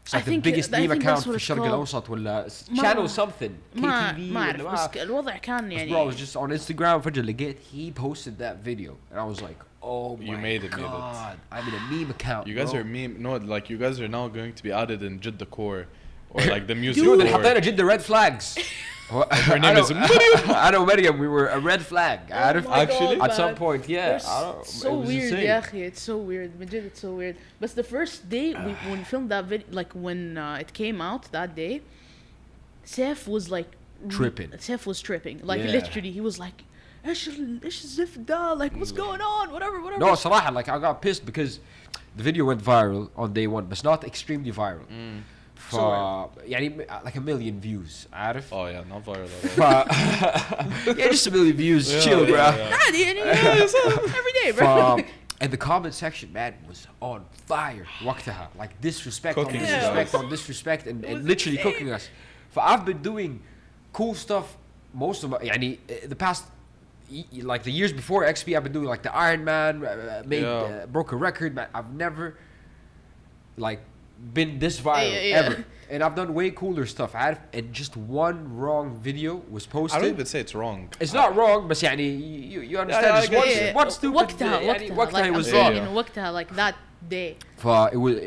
it's I like the think- biggest I meme think account that's what في it's الشرق called. الأوسط ولا ما- channel something ما KTV ما أعرف ولا بس الوضع كان Bro, I يعني was just on Instagram فجأة لقيت he posted that video and I was like oh my You made it, god I'm in a meme account You guys bro. are meme. No, like you guys are now going to be added in Jeddah core, or like the music. Dude, core. حطينا جد red flags Her name is Maryam. I know Maryam we were a red flag عارف my Actually? God, at some man. point yeah They're I don't, so it was weird insane. يا أخي it's so weird legit it's so weird but the first day when we filmed that video like when it came out that day Saif was like Tripping. Saif was tripping like Yeah. literally he was like ايش الزفت ده like what's going on whatever No صراحة like I got pissed because the video went viral on day one but it's not extremely viral ف يعني like a million views عارف Oh yeah, not viral at ف yeah just a million views chill bro عادي يعني every day bro and the comment section man was on fire وقتها like disrespect on Cooking disrespect us. on disrespect and was literally insane. cooking us ف I've been doing cool stuff most of my يعني the past like the years before XP I've been doing like the Iron Man made Yeah. broke a record man I've never like been this viral Yeah. ever and I've done way cooler stuff عارف and just one wrong video was all. posted I don't even say it's wrong. it's not wrong بس يعني you understand I just get one, it. one stupid وقتها يعني وقتها وقتها like it I'm was Yeah. wrong saying وقتها like that day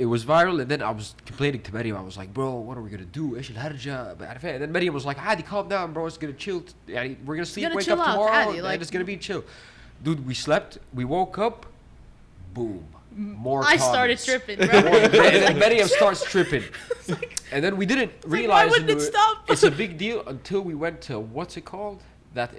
it was viral and then I was complaining to Maryam I was like bro what are we gonna do ايش الهرجة عارف and then Maryam was like عادي calm down bro it's gonna chill يعني we're gonna sleep Gonna wake chill up out, tomorrow عادي, and like- it's gonna be chill dude we slept we woke up boom more I started comments. tripping, More, bro. and then Maryam starts tripping. And then we didn't Why realize wouldn't it stop? it's a big deal until we went to, what's it called? That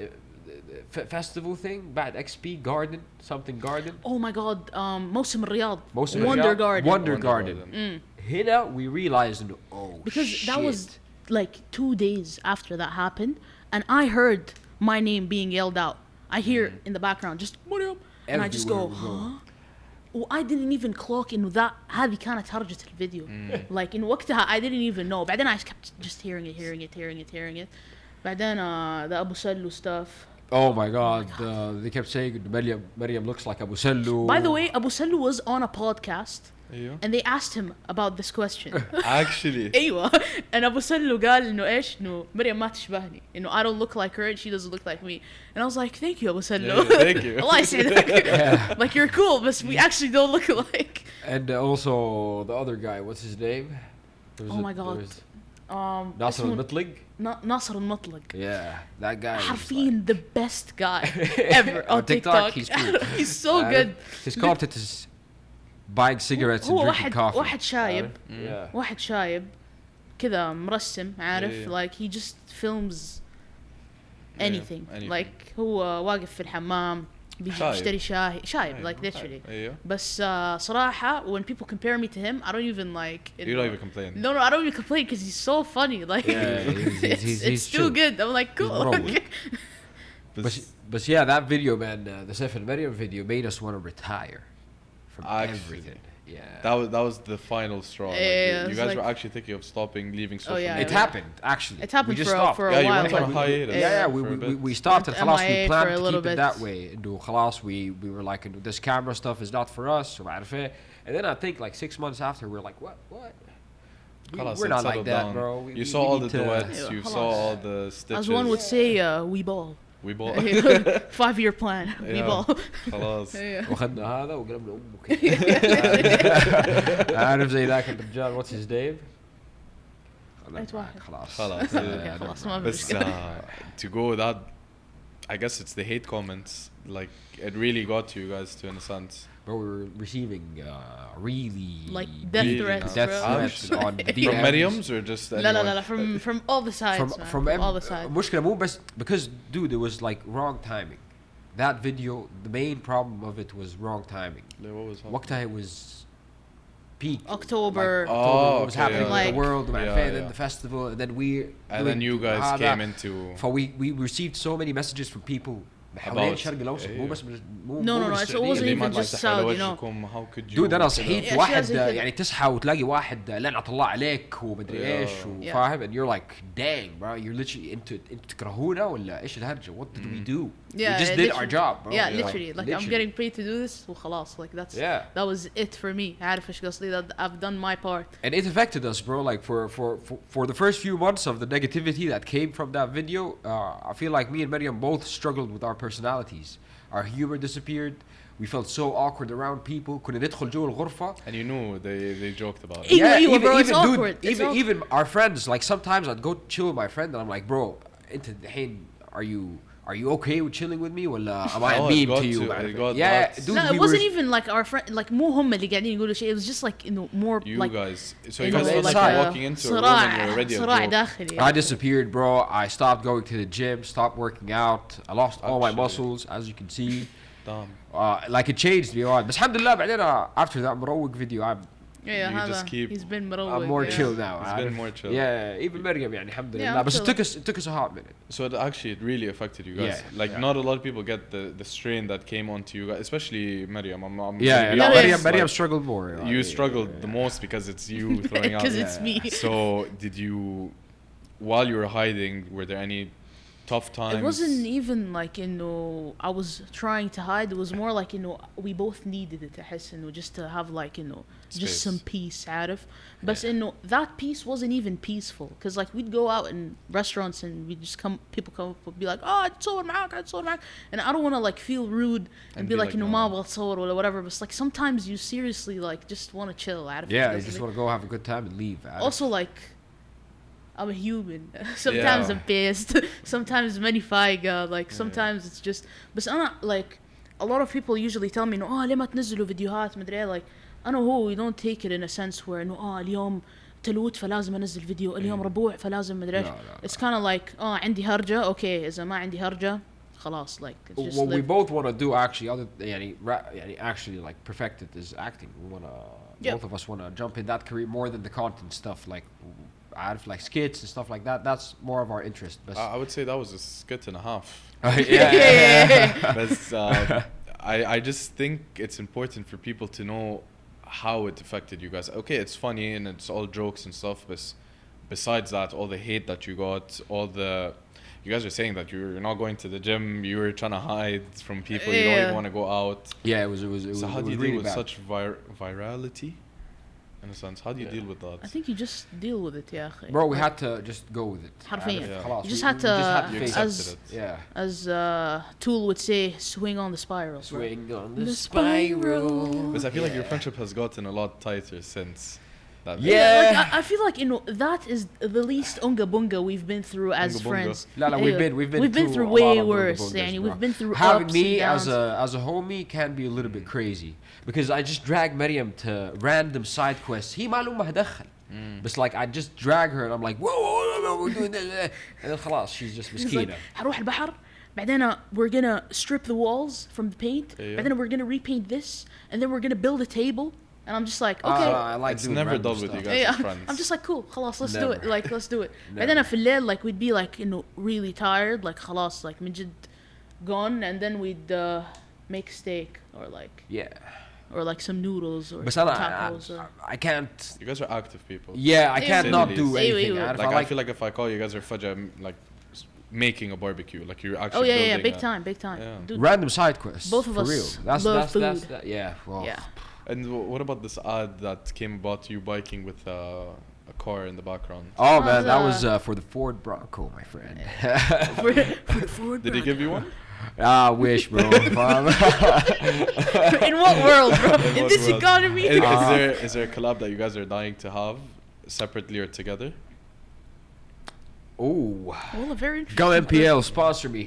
festival thing? Bad XP Garden? Something Garden? Oh my god, موسم الرياض. موسم Wonder الرياض. Garden. Wonder Wonder Garden. Garden. Here we realized, oh Because shit. that was like 2 days after that happened, and I heard my name being yelled out. I hear it in the background, just Maryam, and I just go, Everywhere we go. huh? I didn't even clock إنه that هذه كانت هرجة الفيديو. Like in وقتها I didn't even know. بعدين I kept just hearing it. بعدين the Abu Sallu stuff. Oh my god, they kept saying Maryam looks like Abu Sallu. By the way, Abu Sallu was on a podcast, ايوه and they asked him about this question. actually ايوه and ابو سلو قال انه ايش انه مريم ما تشبهني انه I don't look like her and she doesn't look like me and I was like thank you ابو سلو Yeah, thank you. الله يسعدك like you're cool but we actually don't look alike. And also the other guy, what's his name? Oh my God. Nasser اسمه al-Mitlig? ناصر المطلق. Yeah, that guy. was حرفيا the best guy ever on On TikTok, TikTok. he's cool. He's so like, good. His content is buying cigarettes and هو drinking coffee. واحد شايب Yeah. واحد شايب كذا مرسم عارف Yeah. like he just films anything. anything. like هو واقف في الحمام بيجي شايب. يشتري شايب like أيوة. literally ايوه بس صراحة when people compare me to him I don't even like you don't even complain no I don't even complain because he's so funny like Yeah, he's it's too chill. good I'm like cool wrong. okay. But yeah, that video, man, the Saif and Maryam video made us want to retire from Actually. everything. Yeah. that was the final straw. Like, Yeah, you it's guys like- were actually thinking of stopping, leaving social yeah, It media. happened, actually. It happened we just for stopped. a Yeah, you while went on a like, hiatus. Yeah, for a bit. we stopped and خلاص MIA we for planned a to little keep it bit. that way. إنه خلاص we were like إنه this camera stuff is not for us. وعارف إيه. And then I think like 6 months after we're like what? خلاص, We're it not like settled that, down. bro. You saw all the need to- duets. Yeah, You خلاص. saw all the stitches. as one would say we ball we bought 5-year plan we Yeah. ball خلاص. yeah. وخدنا هذا وقلبنا أمه عارف زي ذاك الرجال what's his name؟ بيت واحد. خلاص خلاص. Okay, خلاص ما في بس مشكلة. to go that, I guess it's the hate comments. Like it really got you guys to, in a sense. Bro, we were receiving really Like death Really threats, death bro. threats on the From DMs. Maryam's or just لا anyone? لا لا from all the sides man. from all the sides مشكلة مو بس because dude it was like wrong timing. That video, the main problem of it was wrong timing. Like, what was وقتها it was peak. October. Like, Oh, October, what was okay, happening yeah. in the world, Yeah, and then yeah. the festival, and then we And then you guys came into. So we received so many messages from people حوالين الشرق الأوسط مو بس مو No, no, من no, it السعودية. wasn't اللي even ما just تفتح على Saudi, no. وجهكم, how could you دود انا كده. صحيت أشياء واحد زي كده. يعني تصحى وتلاقي واحد لعنة الله عليك ومدري Yeah. ايش Yeah. وفاهم and you're like dang bro you're literally انتوا تكرهونا ولا ايش الهرجة what did we do Yeah, we just did our literally. job bro Yeah, literally. Like I'm getting paid to do this وخلاص. Like that's Yeah. that was it for me. عارف ايش قصدي that I've done my part. and it affected us bro like for the first few months of the negativity that came from that video I feel like me and Maryam both struggled with our personalities our humor disappeared we felt so awkward around people كنا ندخل جوا الغرفة And you knew they joked about it. أيوة, bro, it's dude, awkward. It's awkward. even our friends like sometimes I'd go chill with my friend and I'm like bro انت الحين are you okay with chilling with me ولا am I a Oh, it meme got to you to- it got yeah that. dude No, we it wasn't were even like our friend. Like مو هم اللي قاعدين يقولوا شيء. It was just like more You like guys. So you you know, guys felt like inside. you're walking into a room and صراع you're already a صراع joke. داخلي. I disappeared bro I stopped going to the gym stopped working out I lost all my Actually. muscles as you can see Damn. like it changed me on بس الحمد لله بعدين after that مروق video Yeah, You هذا. just keep- He's been مروق. I'm more yeah. chill now It's been more chill. yeah even Maryam يعني الحمد Yeah, لله I'm but chill. it took us a hot minute So it really affected you guys. Yeah, Like yeah. not a lot of people get the strain that came onto you guys, especially Maryam. I'm yeah, gonna be yeah honest, Maryam like, struggled more You yeah, struggled yeah, the yeah. most because it's you throwing out. Because it's me. So did you, while you were hiding, were there any tough times? It wasn't even like I was trying to hide. It was more like we both needed it أحس just to have like just Space. some peace عارف. But that peace wasn't even peaceful because like we'd go out in restaurants and we'd just people come up and be like أتصور معاك and I don't want to like feel rude and be like no. ما أبغى أتصور ولا whatever. But like sometimes you seriously like just want to chill عارف. yeah you just want to go have a good time and leave Also like I'm a human. Sometimes Yeah. I'm pissed. Sometimes ماني فايقة. Like sometimes it's just. But أنا like a lot of people usually tell me ليه ما تنزلوا فيديوهات مدري إيه. Like أنا وهو we don't take it in a sense where إنه اليوم تلوت فلازم انزل فيديو اليوم ربوع فلازم مدري ايش. It's kind of like عندي هرجة اوكي اذا ما عندي هرجة خلاص like it's just what we live. both want to do actually other يعني actually like perfect it is acting. We want to both of us want to jump in that career more than the content stuff like عارف like skits and stuff like that. That's more of our interest. But I would say that was a skit and a half. yeah. But I just think it's important for people to know how it affected you guys. Okay, it's funny and it's all jokes and stuff, but besides that, all the hate that you got, all the you guys are saying that you're not going to the gym, you were trying to hide from people, you don't even want to go out. Yeah, it was So how do you really deal with bad. such virality? In a sense, how do you deal with that? I think you just deal with it يا أخي. Bro, we had to just go with it. حرفيا. خلاص. You just We had to You face accepted it. it. Yeah. as Tool would say swing on the spiral. Swing on The the spiral. Because I feel like your friendship has gotten a lot tighter since that. Yeah. Like, I feel like that is the least unga bunga we've been through as Unga bunga. friends. لا we've been through a way lot of worse. bungas, يعني bro. we've been through Having ups me and downs. as a homie can be a little bit crazy because I just drag Maryam to random side quests. هي معلومة هدخل. But like I just drag her and I'm like whoa we're doing this and then خلاص she's just He's like, مسكينة. هروح البحر بعدين we're gonna strip the walls from the paint. Yeah. بعدين we're gonna repaint this and then we're gonna build a table. And I'm just like okay. I like It's doing never random dull with you stuff. guys. Yeah, friends. I'm just like cool خلاص let's do it Never. like let's do it. Never. بعدين في الليل like we'd be like really tired like خلاص like من جد gone and then we'd make steak or like some noodles or بس some أنا tacos or I can't. You guys are active people. Yeah, I can't not do Say anything. we- عارف, Like I I feel like if I call you guys are fudge, I'm like making a barbecue. Like you're actually. oh yeah building big a- time Yeah. dude. random side quests. Both of for us real. That's love that's food. that, yeah. Well, Yeah. And what about this ad that came about you biking with a car in the background? Oh man, that was, was for the Ford Bronco, my friend. Ford Did he give you one? I wish, bro. in what world bro in what this world? economy Is there a collab that you guys are dying to have separately or together? Oh, well a very interesting Gum MPL sponsor me.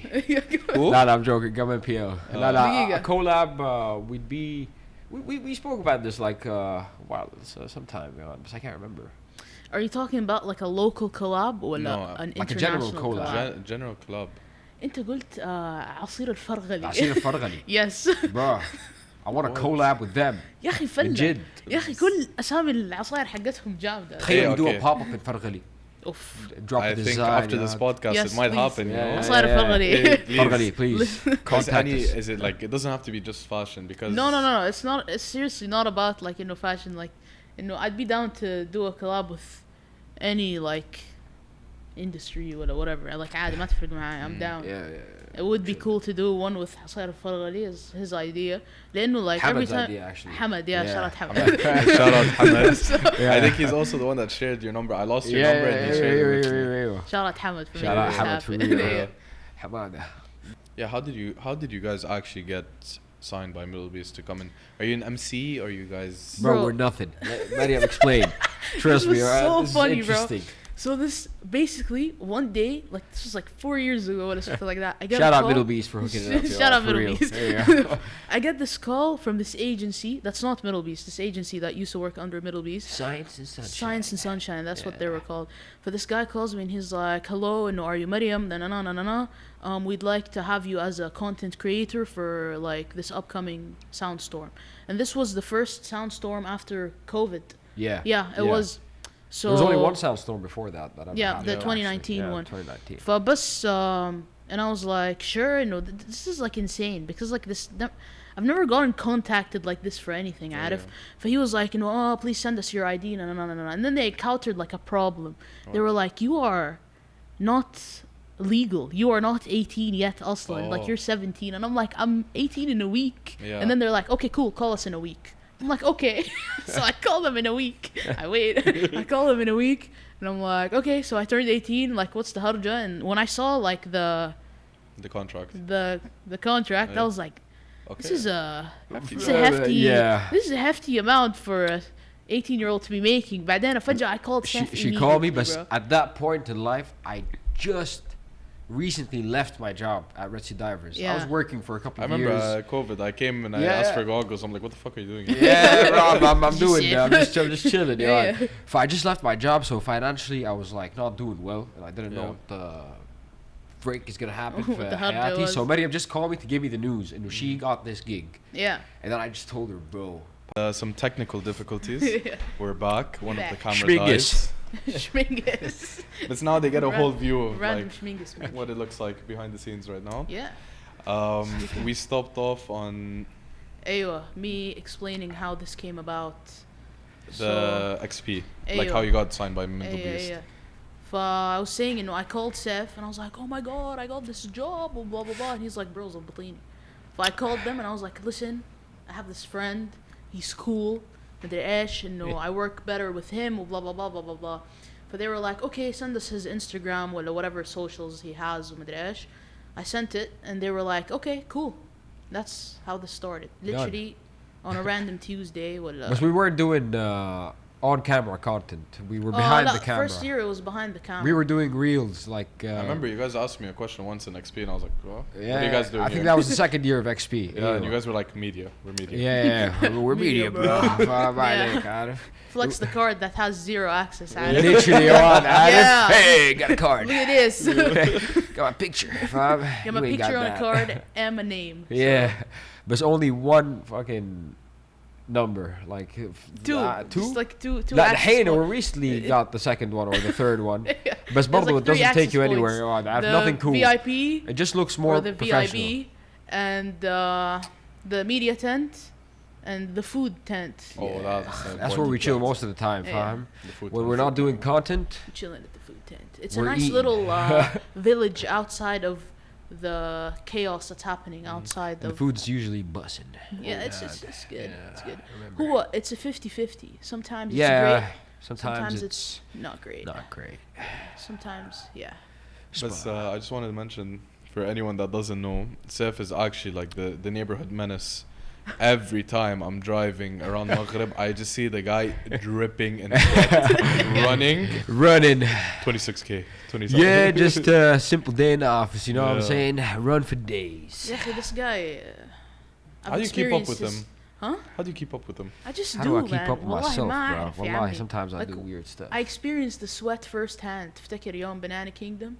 Who? Nah, I'm joking. Gum MPL. Nah, Giga. a collab would be. We spoke about this like some time ago, but I can't remember. are you talking about like a local collab or No, an like a general international collab. collab General collab. انت قلت عصير الفرغلي عصير الفرغلي. yes Bro, I want to collab with them. يا اخي من فله جد. يا اخي كل اسامي العصاير حقتهم جامده تخيل we do a okay. pop up in فرغلي. اوف Drop I a think design. after this yeah. podcast, Yes, it might please. happen. You Yeah, know. yeah, عصير فرغلي Please. فرغلي, please. Is Contact any? us. Is it like it doesn't have to be just fashion because no it's not it's seriously not about like fashion like I'd be down to do a collab with any like industry or whatever like عادي ما تفرق معي I'm down Yeah. it would be cool to do one with عصير الفرغلي is his idea لأنه like every Hamad's time idea actually. حمد Yeah. shout out حمد Shout out Hamad. Yeah. I think he's also the one that shared your number. I lost your Yeah, number and he shared it with me. shout out حمد for Shout making out this Hamad for happen. real. Yeah. Hamada. Yeah, how did you guys actually get signed by Middle Beast to come in? Are you an MC or you guys? Bro, Bro. we're nothing. Maryam, explain. Trust This me, was alright? so This is funny, bro. interesting. So this basically one day, like this was like 4 years ago or something like that. I get Shout a out call. Middle Beast for hooking it up. yo, Shout out for Middle real. Beast. There you go. I get this call from this agency that's not Middle Beast. This agency that used to work under Middle Beast. Science and sunshine. Science and Sunshine, that's what they Yeah. were called. But this guy calls me and he's like, "Hello, and are you Maryam? We'd like to have you as a content creator for like this upcoming soundstorm." And this was the first soundstorm after COVID. Yeah. Yeah, it was. So There was only one soundstorm before that. Yeah, the happened, 2019 actually. one. Yeah, 2019. فبس and I was like, sure, this is like insane because like I've never gotten contacted like this for anything, عارف. But he was like, oh, please send us your ID, no. And then they encountered like a problem. They were like, you are not legal. You are not 18 yet, أصلاً. Like you're 17, and I'm like, I'm 18 in a week. Yeah. And then they're like, okay, cool, call us in a week. I'm like, okay. So I call them in a week. I wait. I call them in a week. And I'm like, okay, so I turned 18. Like, what's the harja? And when I saw like The contract. the contract, Yeah. I was like, Okay. this is a Hefty. this is a hefty Yeah. this is a hefty amount for a 18-year-old to be making. بعدين فجأة I called Saif She called me, immediately, but bro. at that point in life, I just recently left my job at Red Sea Divers. I was Yeah. working for a couple I of remember years. COVID. I came and I Yeah, asked yeah. for goggles. I'm like, what the fuck are you doing here? Yeah, Rob, I'm You doing see that. it. I'm just chilling. Yeah. Yeah. If I just left my job, so financially I was like not doing well, and I didn't know Yeah. what the break is gonna happen What for the hell Hayati. was. So Maryam just called me to give me the news, and she got this gig, Yeah. and then I just told her, bro, Some technical difficulties. Yeah. We're back. One of the Back. camera Schmingus. dies. Schmingus. But now they get a whole view of Random like schmingus. man. what it looks like behind the scenes right now. Yeah. We stopped off on Aywa, me explaining how this came about. the XP, like Ayo. how you got signed by Middle Yeah, Beast. yeah. I was saying, I called Saif and I was like, oh my god, I got this job, blah blah blah. And he's like, bro, Zabatini. I called them and I was like, listen, I have this friend, he's cool, and I work better with him, blah blah blah blah blah blah. But they were like, okay, send us his Instagram or whatever socials he has, I sent it and they were like, okay, cool. That's how this started. Literally on a random Tuesday. but we weren't doing on-camera content. We were behind the camera. First year it was behind the camera. We were doing reels, like. I remember you guys asked me a question once in XP, and I was like, "What? Yeah, What are you guys doing I think here?" that was the second year of XP. Yeah, and you guys were like, "Media, we're media." Yeah, we're media, bro. Yeah. Flex the card that has 0 access. Adam. Literally on. Yeah. Hey, got a card. Look at this. Got my picture. Fam. Got my You ain't got picture on a that. card and my name. so- Yeah, but it's only one fucking number, like Two. two. Just like two That access hey, no, we points. recently got the second one or the third one. Yeah. But There's Bardo, like it 3 doesn't take access you points. anywhere. Oh, I have The nothing cool. VIP It just looks more or the professional. VIP and the media tent and the food tent. Oh, That's where we chill most of the time, Yeah. fam. The food When tent. we're not doing content, Chilling at the food tent. It's We're a nice eating. little village outside of the chaos that's happening Mm. outside the of. food's usually bussin'. Yeah, it's good. Yeah, It's good. I remember. It's a 50-50. Sometimes it's Yeah, great. sometimes it's Not great. not great. Sometimes, yeah. But I just wanted to mention for anyone that doesn't know, Saif is actually like the neighborhood menace. Every time I'm driving around Maghreb, I just see the guy dripping in sweat, running Running. 26k, 27. Yeah, just a simple day in the office, you know what I'm Yeah. saying? Run for days. Yeah, so this guy. How do you keep up with experienced him? Huh? How do you keep up with him? I just How do, do I keep man. up with Wallahi myself, ما bro? أعرف Wallahi, يعني. sometimes I Like, do weird stuff. I experienced the sweat firsthand. تفتكر يوم Banana Kingdom?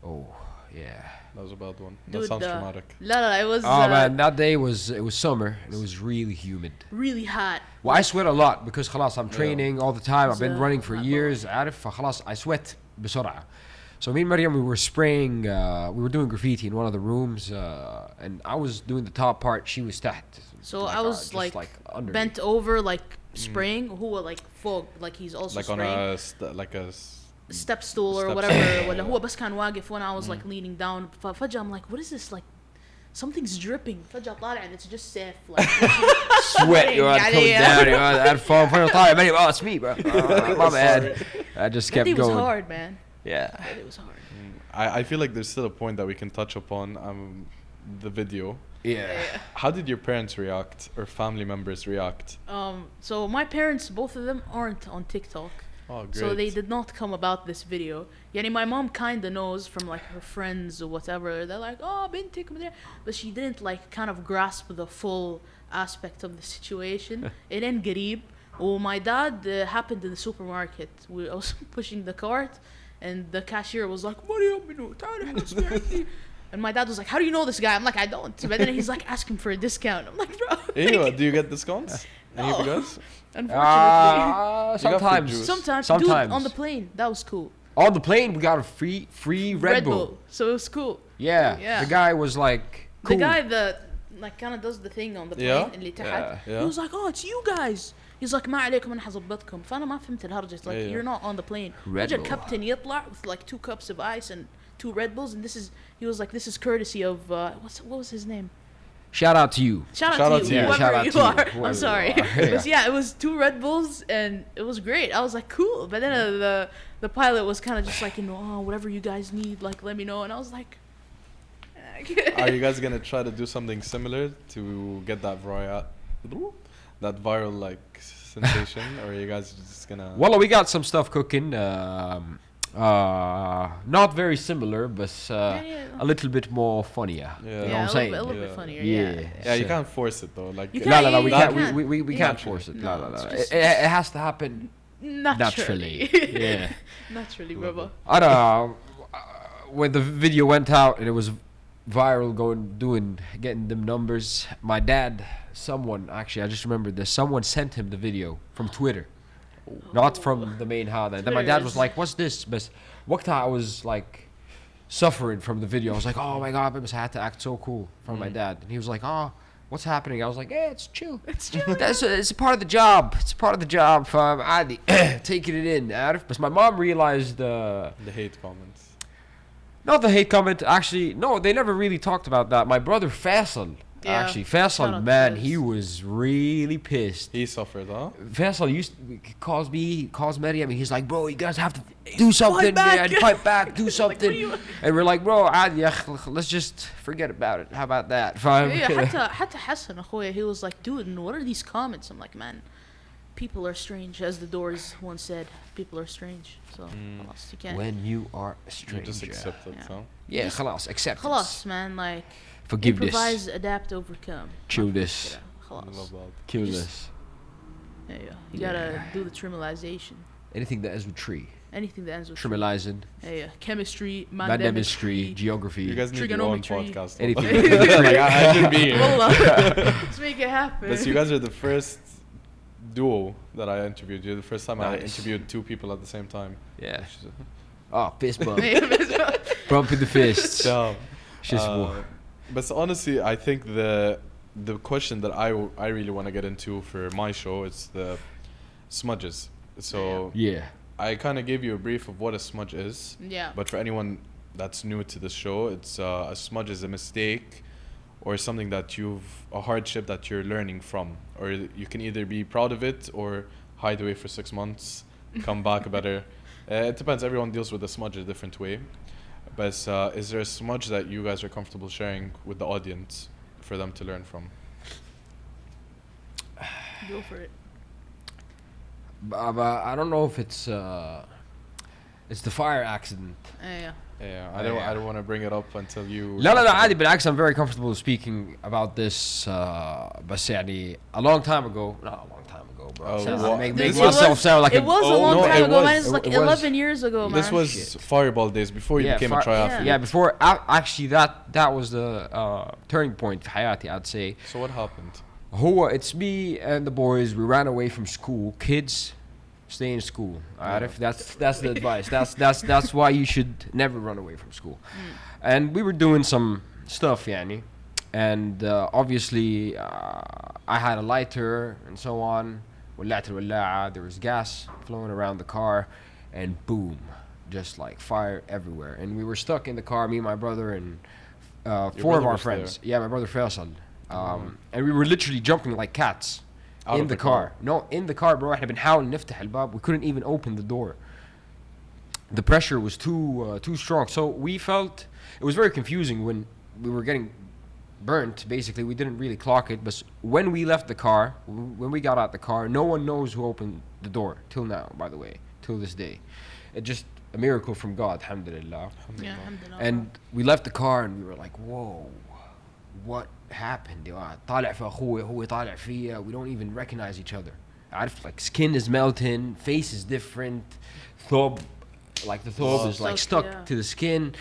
Oh, yeah. That was a bad one. That Dude, sounds traumatic. لا لا, it was Oh man, that day it was summer and it was really humid. really hot. Well, I sweat a lot because خلاص I'm Yeah. training all the time. I've been So, running for years. عارف فخلاص I sweat بسرعة. So me and Maryam, we were spraying, we were doing graffiti in one of the rooms, and I was doing the top part. She was تحت. So I was just like under bent over, like spraying. Who like fog, like he's also Like on spraying. a Step stool or step whatever. stool. ولا هو بس كان واقف when I was like leaning down. ففجأة I'm like, what is this? Like something's dripping. فجأة طالع and it's just Saif. Like sweat, you know, يعني- coming down, you know, I had fun. Final time, anyway, oh, it's me, bro. My bad. I just that kept day was going. hard, man. Yeah. That day was hard. I feel like there's still a point that we can touch upon the video. Yeah. How did your parents react or family members react? So my parents, both of them, aren't on TikTok. Oh, great. So they did not come about this video. Yani my mom kinda knows from like her friends or whatever. They're like, oh, بنتك مدري. But she didn't like kind of grasp the full aspect of the situation. It ain't قريب. Oh, my dad happened in the supermarket. We were also pushing the cart, and the cashier was like, Maryam, تعالي حسبي عندي. And my dad was like, how do you know this guy? I'm like, I don't. But then he's like asking for a discount. I'm like, bro. Ew, do you get discounts? Any of you No. guys? Unfortunately. Sometimes. juice. Sometimes. Sometimes. Dude, on the plane. That was cool. On the plane, we got a free Red Bull. So it was cool. Yeah. Yeah. The guy was like, cool. The guy that like kind of does the thing on the plane Yeah? اللي تحت. Yeah. Yeah. He was like, oh, it's you guys. He's like, ما عليكم أنا حظبطكم. فأنا ما فهمت الهرجة. Like, Yeah. you're not on the plane. Red فجأة Bull. الكابتن يطلع with like 2 cups of ice and 2 Red Bulls, and he was like, this is courtesy of what was his name? Shout out to you. Shout Shout out out to to you, you. whoever Shout out you to you, are. whoever I'm you sorry. are. But yeah, it was 2 Red Bulls and it was great. I was like, cool. But then the pilot was kind of just like, oh, whatever you guys need, like let me know. And I was like, Are you guys gonna try to do something similar to get that viral like sensation, or are you guys just gonna? Well, we got some stuff cooking. Not very similar, but yeah. a little bit more funnier. Yeah. You know what Yeah, I'm saying? a little bit Yeah. funnier. Yeah. Yeah, you So- can't force it though. Like You No, can't- we you can't. can't. We Yeah. can't force it. No, No, no, it's no. just- It has to happen Naturally. naturally. Yeah. Naturally, brother. I don't know. When the video went out and it was viral, getting them numbers. My dad, actually, I just remembered this. Someone sent him the video from Twitter, not from the main hada. And then my dad was Twitter is- like, "What's this?" But وقتها I was like suffering from the video. I was like, "Oh my god!" I had to act so cool from my dad, and he was like, "Oh, what's happening?" I was like, "Yeah, it's chill. It's true. It's a part of the job. It's a part of the job. عادي taking it in." عارف. But my mom realized. the hate comments. Not the hate comment, actually. No, they never really talked about that. My brother Faisal, Yeah. actually, Shout Faisal, out to man, Faiz. he was really pissed. He suffered, huh? Faisal calls Maryam, and he's like, "Bro, you guys have to do something, back." man. Fight back, do Like, something." what do you- And we're like, "Bro, عادي يا أخ, let's just forget about it. How about that?" فاهم Yeah, كده؟ حتى حسن أخويا, he was like, dude, and what are these comments? I'm like, man, people are strange, as the Doors once said. People are strange. So, خلاص, you can't. When you are a You stranger. just accept it, Yeah. huh? Yeah, خلاص, acceptance. خلاص, man, like, Forgiveness. improvise, adapt, overcome. Chill this. كده. I خلاص. love that. Kill Just- this. Yeah, yeah. You gotta do the trivialization. Anything that ends with tree. Anything that ends with Trivializing. yeah, yeah. Chemistry, Mandemistry, geography. You guys need your own Trigonometry. podcast. Anything. Like, I should be here. Wallah. Let's make it happen. But you guys are the first duo that I interviewed. You're the first time I Nice. interviewed two people at the same time. Yeah. Which is- Oh, fist bump. Bump in the fists. So, شو اسمه؟ but honestly, I think the question that I really want to get into for my show is the smudges. So Yeah. I kind of gave you a brief of what a smudge is. Yeah. But for anyone that's new to the show, it's a smudge is a mistake or something that a hardship that you're learning from, or you can either be proud of it or hide away for 6 months, come back better. It depends. Everyone deals with a smudge a different way. But is there a smudge that you guys are comfortable sharing with the audience for them to learn from? Go for it. But I don't know if it's the fire accident. Yeah. Yeah, Yeah. I don't want to bring it up until you. لا عادي بالعكس. I'm very comfortable speaking about this بس يعني a long time ago, not a long time ago, bro. Oh, So what? make This myself was- sound like it was a oh, long no, time it ago, was- man. It's like it was- 11 years ago, man. This was Shit. Fireball days before you became a triathlete. yeah, before actually that was the turning point في حياتي, I'd say. So what happened? It's me and the boys. We ran away from school. Kids, stay in school. عارف? That's the advice. That's why you should never run away from school. And we were doing some stuff يعني. And obviously I had a lighter and so on. ولعت الولاعة. There was gas flowing around the car, and boom, just like fire everywhere. And we were stuck in the car, me and my brother and four of brother our was friends. there? Yeah, my brother Faisal. And we were literally jumping like cats Out in of the the car. No, in the car, bro. احنا بنحاول نفتح الباب. We couldn't even open the door. The pressure was too strong. So we felt it was very confusing when we were getting burnt. Basically, we didn't really clock it. But when we left the car, when we got out the car, no one knows who opened the door till now. By the way, till this day, it's just a miracle from God. Alhamdulillah. Yeah, alhamdulillah. And we left the car and we were like, whoa, what happened? طالع في أخوي, هو طالع فيا. We don't even recognize each other. عارف, like skin is melting, face is different, thob, like the thob is like Stuck, stuck yeah. to the skin.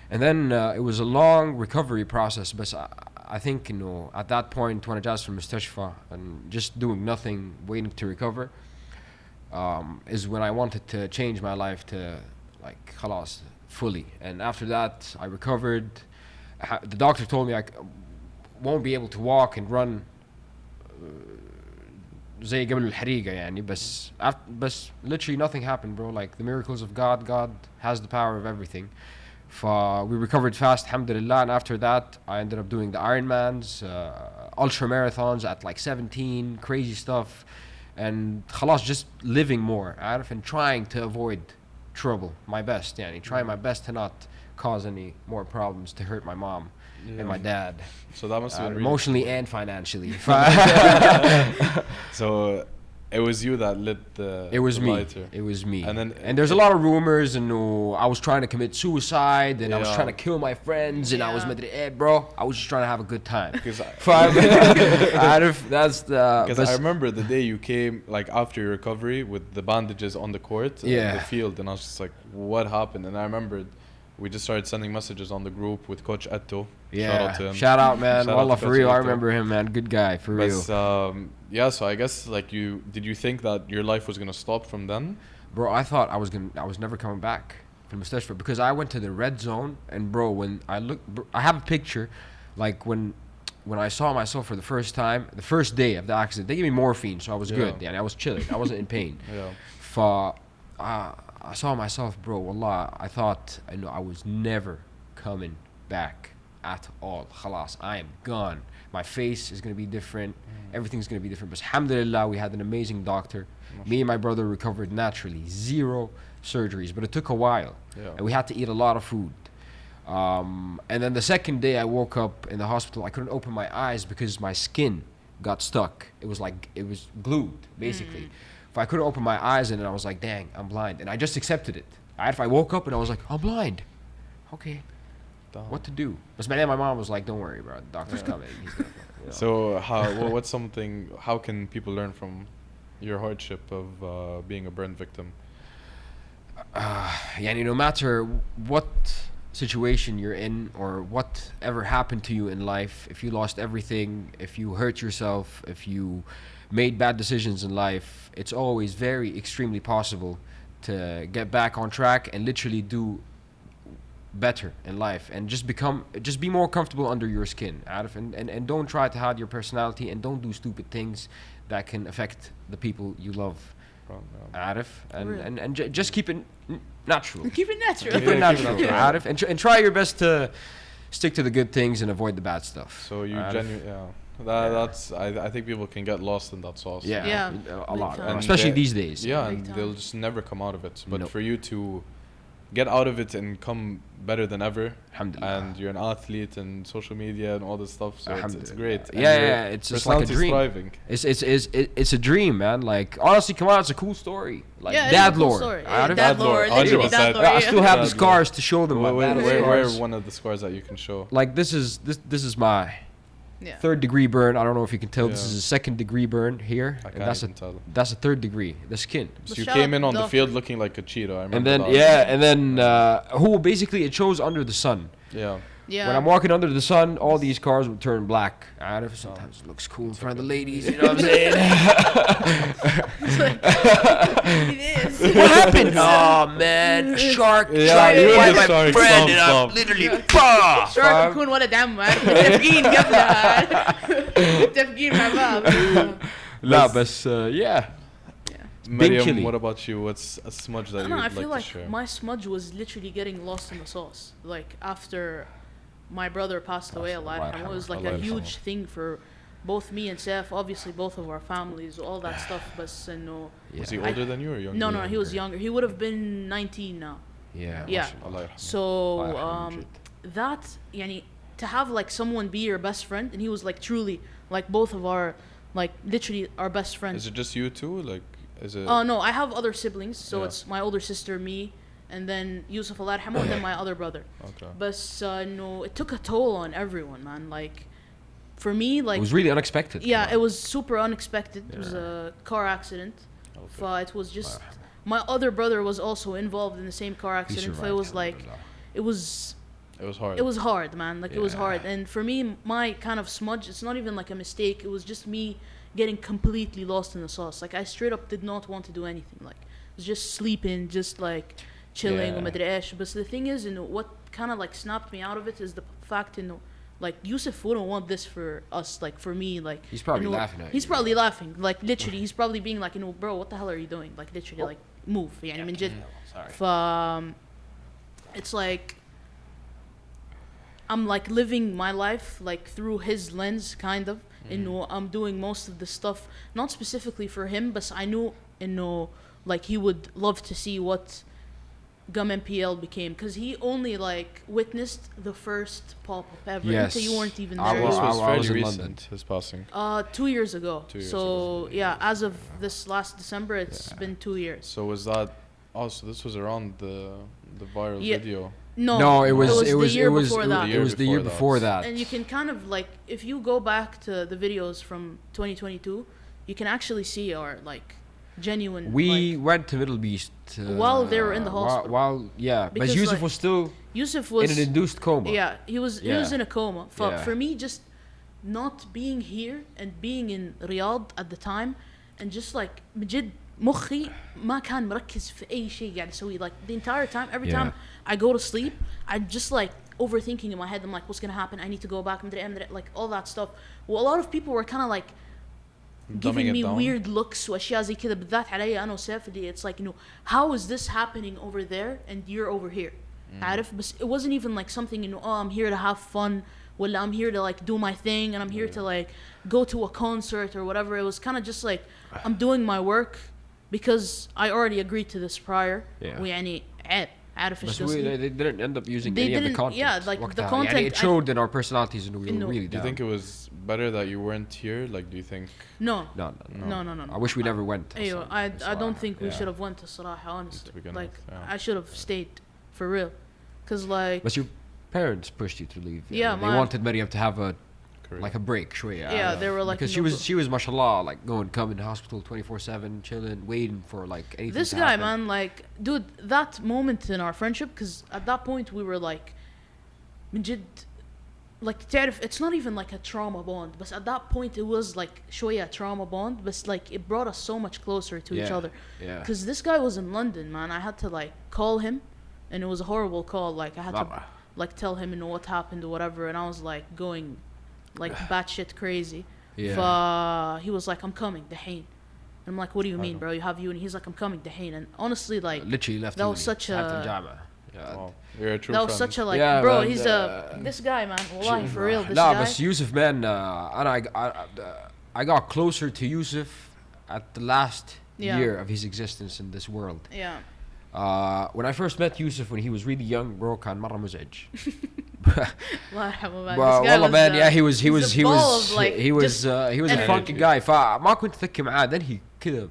And then it was a long recovery process. But I think, you know, at that point, when I was from المستشفى and just doing nothing, waiting to recover, is when I wanted to change my life to like خلاص fully. And after that, I recovered. The doctor told me I won't be able to walk and run زي قبل الحريقة يعني. بس literally nothing happened, bro. Like the miracles of God. God has the power of everything. We recovered fast, alhamdulillah. And after that, I ended up doing the Ironmans, ultra marathons at like 17, crazy stuff. And خلاص, just living more, عارف, and trying to avoid trouble, my best, يعني, trying my best to not cause any more problems, to hurt my mom and my dad, So that must have been really emotionally and financially. So it was you that lit the It was the me. lighter. It was me. And then and there's a lot of rumors, and I was trying to commit suicide, and I was Yeah. trying to kill my friends, and I was Yeah. bro, I was just trying to have a good time. Because That's the. Because I remember the day you came, like after your recovery, with the bandages on the court, Yeah. the field, and I was just like, "What happened?" And I remembered, we just started sending messages on the group with Coach Etto. Shout out to him. Shout out, man. Shout out Wallah, to for Coach real. I Etto. remember him, man. Good guy, for real. But yeah, so I guess like did you think that your life was gonna stop from then? Bro, I thought I was never coming back from Mustashfa because I went to the red zone, and bro, when I I have a picture, like when I saw myself for the first time, the first day of the accident, they gave me morphine, so I was good. Yeah. Yeah, I was chilling. I wasn't in pain. Yeah. I saw myself, bro. Wallah, I thought I was never coming back at all. Khalas, I am gone. My face is gonna be different. Everything's gonna be different. But alhamdulillah, we had an amazing doctor. Me and my brother recovered naturally. 0 surgeries, but it took a while. Yeah. And we had to eat a lot of food. And then the second day I woke up in the hospital, I couldn't open my eyes because my skin got stuck. It was glued, basically. If I couldn't open my eyes, and then I was like, dang, I'm blind. And I just accepted it. If I woke up and I was like, I'm blind. Okay, Damn. what to do? But my mom was like, don't worry, bro. The doctor's coming. He's gonna, you know. So how can people learn from your hardship of being a burn victim? Yani no matter what situation you're in or whatever happened to you in life, if you lost everything, if you hurt yourself, if you made bad decisions in life, it's always very extremely possible to get back on track and literally do better in life and just be more comfortable under your skin, Arif, and don't try to hide your personality, and don't do stupid things that can affect the people you love, Arif, and just keep it natural. Keep it natural. Keep it natural, Arif, and try your best to stick to the good things and avoid the bad stuff. So you Arif. that's I think people can get lost in that sauce. Yeah, a Big lot, time. especially And these days. Yeah, Big and time. they'll just never come out of it. But Nope. for you to get out of it and come better than ever, Alhamdulillah. and you're an athlete and social media and all this stuff, so it's Alhamdulillah. great. And Yeah, your yeah, it's just like a personality's dream. thriving. It's a dream, man. Like, honestly, come on, it's a cool story. Like Yeah, it is a dad cool lore. story. Arif. Dad Dad lore, lore, literally 100%. dad lore. I still have the Dad lore. scars to show them. My battle Where scars. one of the scars that you can show? Like this is my Yeah. 3rd degree burn. I don't know if you can tell. This Yeah. is a 2nd degree burn here. I And can't that's even tell. a 3rd degree. The skin. So But you shout came out in to on the doctor. field looking like a cheetah. I remember And then that. who basically it shows under the sun. Yeah. Yeah. When I'm walking under the sun, all these cars would turn black. Sometimes it looks cool in front of the ladies. You know what I'm saying? It is. What happened? Oh man, a shark Yeah, tried you to were bite the my shark. friend, Stop, and I stop. literally bah! شعرك بكون ولا دم متفقين قبلها متفقين مع بعض. لا بس yeah. Maryam, chili. what about you? What's a smudge that I you don't know, I would feel like like to share? my smudge was literally getting lost in the sauce. Like after my brother passed away, Allah yarhamah, it was like Allah a yarhamah. huge thing for both me and Saif, obviously both of our families, all that stuff. But no, Was he I- older than you or younger? no, he was younger. He would have been 19 now. Yeah. Yeah. Allah yarhamah. So that, yani, to have like someone be your best friend, and he was like truly like both of our, like literally our best friends. Is it just you two? Like, is it? Oh no, I have other siblings, so Yeah. it's my older sister, me, and then Yousef, Allah yarhamah, and then my other brother. Okay. But no, it took a toll on everyone, man. Like, for me, It like, was really unexpected. yeah, it was super unexpected. It was a car accident. Okay. It was just my other brother was also involved in the same car accident. So it was like, it was It was hard. it was hard, man. Like it was Yeah. hard. And for me, my kind of smudge, it's not even like a mistake. It was just me getting completely lost in the sauce. Like I straight up did not want to do anything. Like I was just sleeping, just like chilling. Yeah. ومدري إيش. But the thing is, what kind of like snapped me out of it is the fact, like Yousef wouldn't want this for us, like for me, like He's probably laughing at He's you. probably laughing, like literally. He's probably being like, bro, what the hell are you doing? Like literally, like move. يعني من جد. Sorry. It's like I'm like living my life like through his lens, kind of. I'm doing most of the stuff not specifically for him, but I knew like he would love to see what Gum MPL became, because he only like witnessed the first pop-up ever. Yes. Until you weren't even I there. wa- This yet. was I fairly was in recent, London. his passing. 2 years ago. 2 years So ago. yeah, as of this last December, it's Yeah. been 2 years. So was that? Oh, so this was around the viral Yeah. video. No, it was the year before that. It was the year before that. And you can kind of like, if you go back to the videos from 2022, you can actually see our like genuine. We like, went to Middle East While they were in the hospital. Because, but Yousef like, was still Yousef in was an induced coma. yeah, he was Yeah. in a coma. Yeah. For me, just not being here and being in Riyadh at the time, and just like بجد مخي ما كان مركز في أي شيء قاعد أسويه. Like the entire time, every Yeah. time I go to sleep, I'm just like overthinking in my head. I'm like, what's gonna happen? I need to go back. Like all that stuff. Well, a lot of people were kind of like giving Dumbing me it down. weird looks واشياء زي كذا بالذات علي انا وسيف اللي it's like, you know, how is this happening over there and you're over here. عارف بس it wasn't even like something, you know, oh, I'm here to have fun ولا I'm here to like do my thing and I'm here to like go to a concert or whatever. It was kind of just like I'm doing my work because I already agreed to this prior. Yeah. ويعني عارف ايش But قصدي. they didn't end up using They any of the didn't- content. yeah, like, the وقتها. content يعني it I- showed in our personalities and we were إنه- really Do you down. think it was better that you weren't here? Like, do you think? No. No. No. I wish we never went. ايوه I don't think we Yeah. should have went الصراحة honestly. To begin Like with, yeah. I should have stayed for real. Cause like But your parents pushed you to leave. Yeah, they my- wanted Maryam to have a Career. like a break شوية. Yeah, they were like, because you know, she was mashallah like going come in hospital 24/7 chilling waiting for like anything this to guy, happen. man, like, dude, that moment in our friendship, because at that point we were like, من جد, like, تعرف, it's not even like a trauma bond, but at that point it was like شوية trauma bond, but like it brought us so much closer to each Yeah, other. yeah. Because this guy was in London, man. I had to like call him, and it was a horrible call. Like I had to Baba. like tell him, you know, what happened or whatever, and I was like going like batshit crazy. Yeah. He was like, I'm coming, دحين. I'm like, what do you mean, bro? You have you? And he's like, I'm coming, دحين. And honestly, like, Literally left. that was uni. such After a- الجامعة. Yeah. Wow. You're a true that was friend. such a like, Yeah, bro. man, He's this guy, man. Wallahi, for real, this Nah, guy. but Yousef, man, and I got closer to Yousef at the last Yeah. year of his existence in this world. Yeah. When I first met Yousef when he was really young, bro, كان مرة مزعج. الله يرحمه, man. Well, This guy والله was, man, yeah, he was he's a ball of, like, he was just a energy. funky guy. فما كنت أثكي معاه. Then he كذا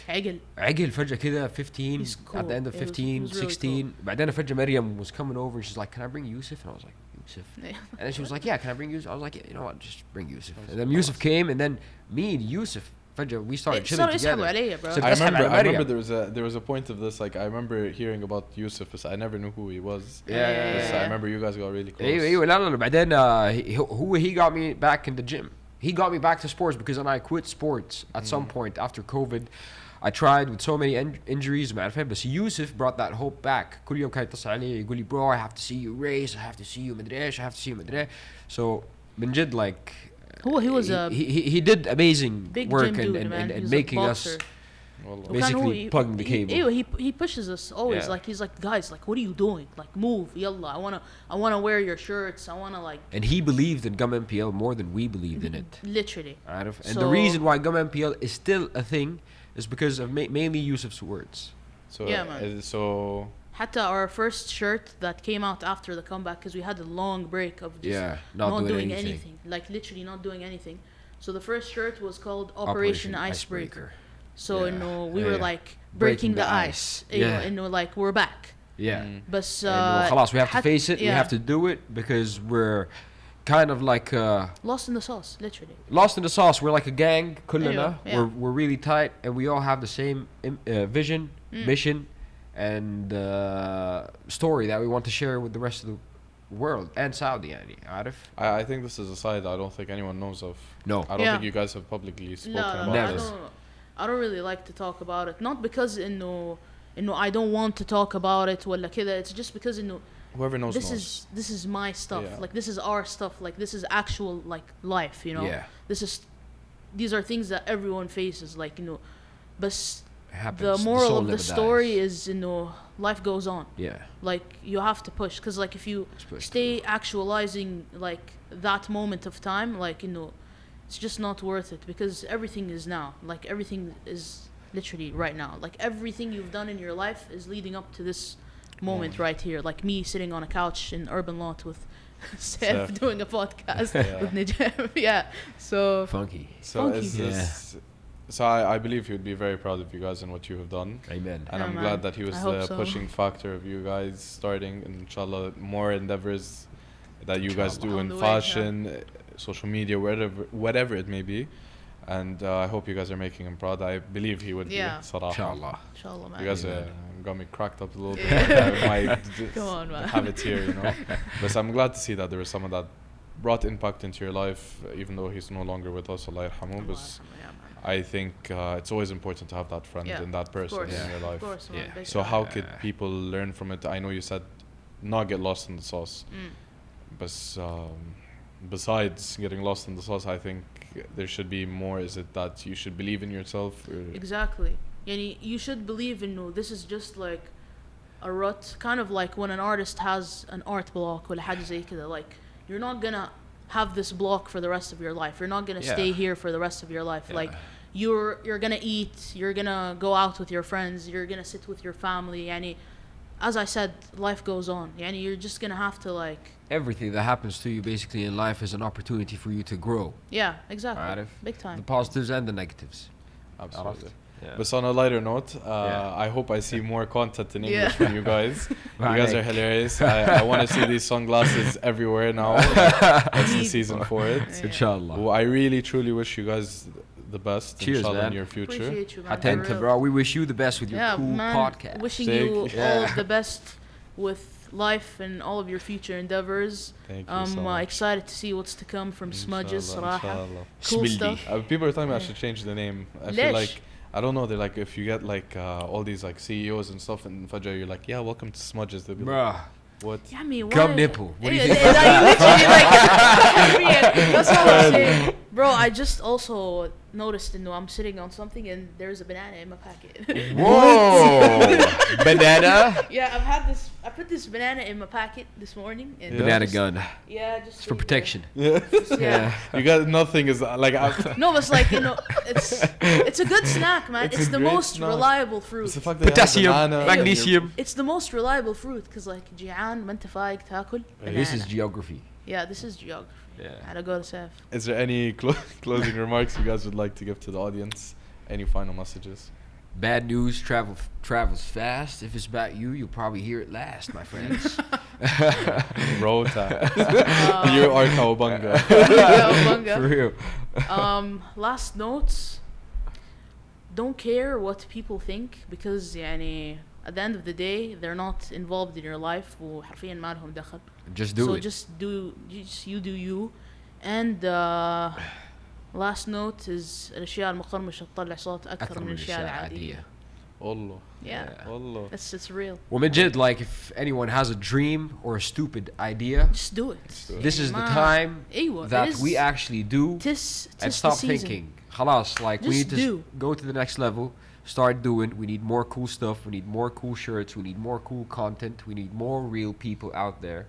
عقل. عقل فجأة كذا 15 He's cool. at the end of It was 15, really 16. بعدين فجأة Maryam was coming over and she's like, can I bring Yousef? And I was like, Yousef. Yeah. And then she was like, yeah, can I bring Yousef? I was like, yeah, you know what, just bring Yousef. And then Yousef came and then me and Yousef فجأة we started chilling صاروا يسحبوا together. علي, bro. So I بس remember, على I remember Maryam. there was a point of this. Like, I remember hearing about Yousef, but I never knew who he was. Yeah. I remember you guys got really close. ايوه ايوه لا لا لا بعدين he got me back in the gym. He got me back to sports because when I quit sports at some point after COVID. I tried with so many injuries ما عارف بس Yousef brought that hope back. كل يوم كان يتصل علي يقول لي bro I have to see you race, I have to see you مدري ايش, I have to see you مدري ايش. So من جد like he was a he did amazing big work gym dude, man. and He was a making us boxer. Wallah. basically plugging the cable. He pushes us always. Yeah. Like he's like, guys, like, what are you doing? Like, move, yalla. I wanna wear your shirts. I wanna like. And he believed in Gum MPL more than we believed in it. Literally. عارف? And So- the reason why Gum MPL is still a thing is because of mainly Yousef's words. So, Yeah, man. So, Hatta our first shirt that came out after the comeback, because we had a long break of just Yeah, not doing anything. Like literally not doing anything. So the first shirt was called Operation Icebreaker. So Yeah. you know we were Yeah. like breaking the ice. Yeah. And like we're back. Yeah. But And خلاص, we have to face it. We have to do it because we're kind of like lost in the sauce, literally. lost in the sauce. We're like a gang. كلنا. Yeah. We're really tight and we all have the same vision, mission, and story that we want to share with the rest of the world and Saudi يعني عارف. I think this is a side I don't think anyone knows of. No. I don't Yeah. think you guys have publicly spoken No, about Never. this. I don't really like to talk about it. Not because I don't want to talk about it ولا كده. It's just because Whoever knows this knows. this is my stuff. Yeah. Like this is our stuff. Like this is actual like life, you know. Yeah. These are things that everyone faces, like but It happens. the moral soul of the never story dies. is life goes on. Yeah. Like you have to push, because like if you Just push stay actualizing like that moment of time, like it's just not worth it, because everything is now. Like everything is literally right now. Like everything you've done in your life is leading up to this moment right here, like me sitting on a couch in Urban Lot with Saif Saif. doing a podcast Yeah. with Najam. Yeah. So Funky. So Funky. is this? So I believe he would be very proud of you guys and what you have done. Amen. And Yeah, I'm man. glad that he was I hope the so. pushing factor of you guys starting, and inshallah, more endeavors that you guys do On in the way, fashion, social media, whatever it may be. And I hope you guys are making him proud. I believe he would Yeah. be, Sarah. Inshallah. inshallah, man. You guys Amen. got me cracked up a little bit. Yeah. I might Come on, man. have it here, you know. But I'm glad to see that there was someone that brought impact into your life, even though he's no longer with us. Allah yarhamu. But Yeah, man. I think it's always important to have that friend Yeah, and that person course. in your life. Of course, man. Yeah. Big So time. how could people learn from it? I know you said not get lost in the sauce. But besides getting lost in the sauce, I think there should be more. Is it that you should believe in yourself? Or Exactly. Yani, you should believe in no. This is just like a rut, kind of like when an artist has an art block ولا حاجة زي كده. Like you're not gonna have this block for the rest of your life. You're not gonna Yeah. stay here for the rest of your life. Yeah. Like you're gonna eat. You're gonna go out with your friends. You're gonna sit with your family. Yani, as I said, life goes on. Yani, you're just gonna have to like. Everything that happens to you basically in life is an opportunity for you to grow. Yeah, exactly. Arif. Big The time. positives and the negatives. absolutely. Yeah. But on a lighter note, Yeah. I hope I see more content in Yeah. English from you guys. You guys are Right. hilarious. I want to see these sunglasses everywhere now. That's the Need- season for it. Yeah. Inshallah. Well, I really, truly wish you guys the best. Cheers, inshallah, man. in your future. Appreciate you, man. Atenta, For real. bro. We wish you the best with your Yeah, cool man. podcast. Wishing Sick. you all Yeah. of the best with life and all of your future endeavors. Thank you I'm so much. excited to see what's to come from Smudges, Inshallah, صراحة. inshallah. Cool Smildy. stuff. People are telling me I Yeah. should change the name. I ليش؟ feel like I don't know. They're like, if you get like all these like CEOs and stuff, and Fajr, you're like, yeah, welcome to Smudges. They'll be like, Bruh. what? Yeah, I mean, Gum why- nipple. What do you Yeah, think? yeah, you literally like, that's all I'm saying. Bro, I just also noticed I'm sitting on something and there's a banana in my packet. Whoa! Banana. Yeah, I put this banana in my packet this morning. And Yeah. Banana just- gun. Yeah, just It's for sitting there. protection. Yeah. Yeah. You got nothing. Is like No, but it's like, it's a good snack, man. It's It's a the great most snack. reliable fruit. it's the fact that Potassium, you have banana and magnesium. It's the most reliable fruit because like جيعان ما انت فايق تاكل This is banana. geography. Yeah, this is geography. Yeah. I'd go to Saif. Is there any closing remarks you guys would like to give to the audience? Any final messages? Bad news travels fast. If it's about you, you'll probably hear it last, my friends. Rota. You are Kawabunga. Yeah, bunga. For real. Last notes. Don't care what people think because يعني at the end of the day they're not involved in your life وحرفيا ما لهم دخل. Just do So it. you do you. And last note is الأشياء المقرمشة تطلع صوت أكثر من الأشياء العادية. Allah. Yeah. Allah. It's real. Well, Majid, like if anyone has a dream or a stupid idea, Just do it. this is the ما- time أيوة, that it is- we actually do tis and the stop season. thinking. Khalas, like we Just need to do. go to the next level, start doing. We need more cool stuff. We need more cool shirts. We need more cool content. We need more real people out there.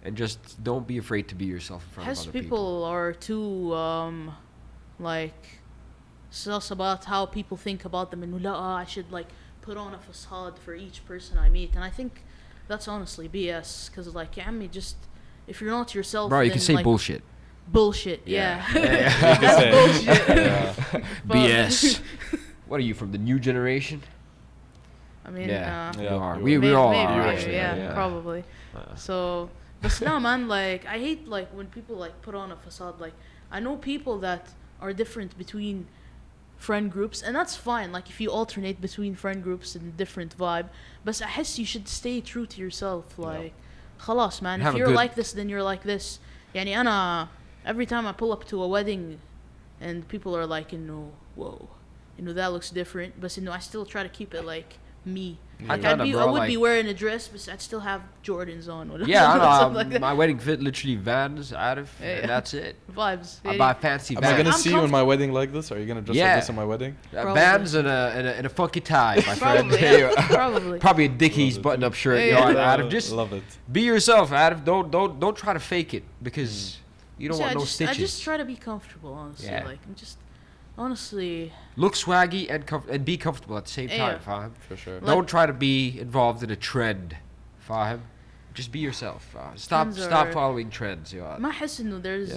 And just don't be afraid to be yourself in front of Has other people people. are too like sus about how people think about them and I should like put on a facade for each person I meet, and I think that's honestly BS because like just if you're not yourself, Bro, you then, can say like, bullshit. bullshit. Yeah, You can that's say- bullshit. Yeah. But- BS. What are you from the new generation? I mean, Yeah. Yeah, You are. you We, are. we all maybe, are maybe, actually. yeah, probably. So, but no, man, like I hate like when people like put on a facade. Like I know people that are different between friend groups, and that's fine. Like if you alternate between friend groups and different vibe, but I guess you should stay true to yourself. Like, خلاص, man. Have If a you're good- like this, then you're like this. يعني أنا every time I pull up to a wedding, and people are like, whoa, that looks different, but I still try to keep it like me. I Like kinda, I bro, would be like- wearing a dress, but I'd still have Jordans on. Or Yeah, I know. something like that. My wedding fit literally Vans out of, Yeah, yeah. and that's it. Vibes. I buy fancy Am I Vans. gonna I'm see you in my wedding like this? Are you gonna dress Yeah. like this in my wedding? Probably. Vans and a funky tie, my friend. Probably, yeah, probably. Probably a Dickies Love it. button-up shirt. Yeah, You know, yeah. Adam, just Love it. be yourself, Adam. Don't try to fake it because you don't See, want no I stitches. just try to be comfortable, honestly. Yeah. Like I'm just honestly. Look swaggy and be comfortable at the same Yeah. time, fam. For sure. Like- Don't try to be involved in a trend فاهم. Just be yourself. Stop Trends stop are- following trends. يا ما أحس إنه there's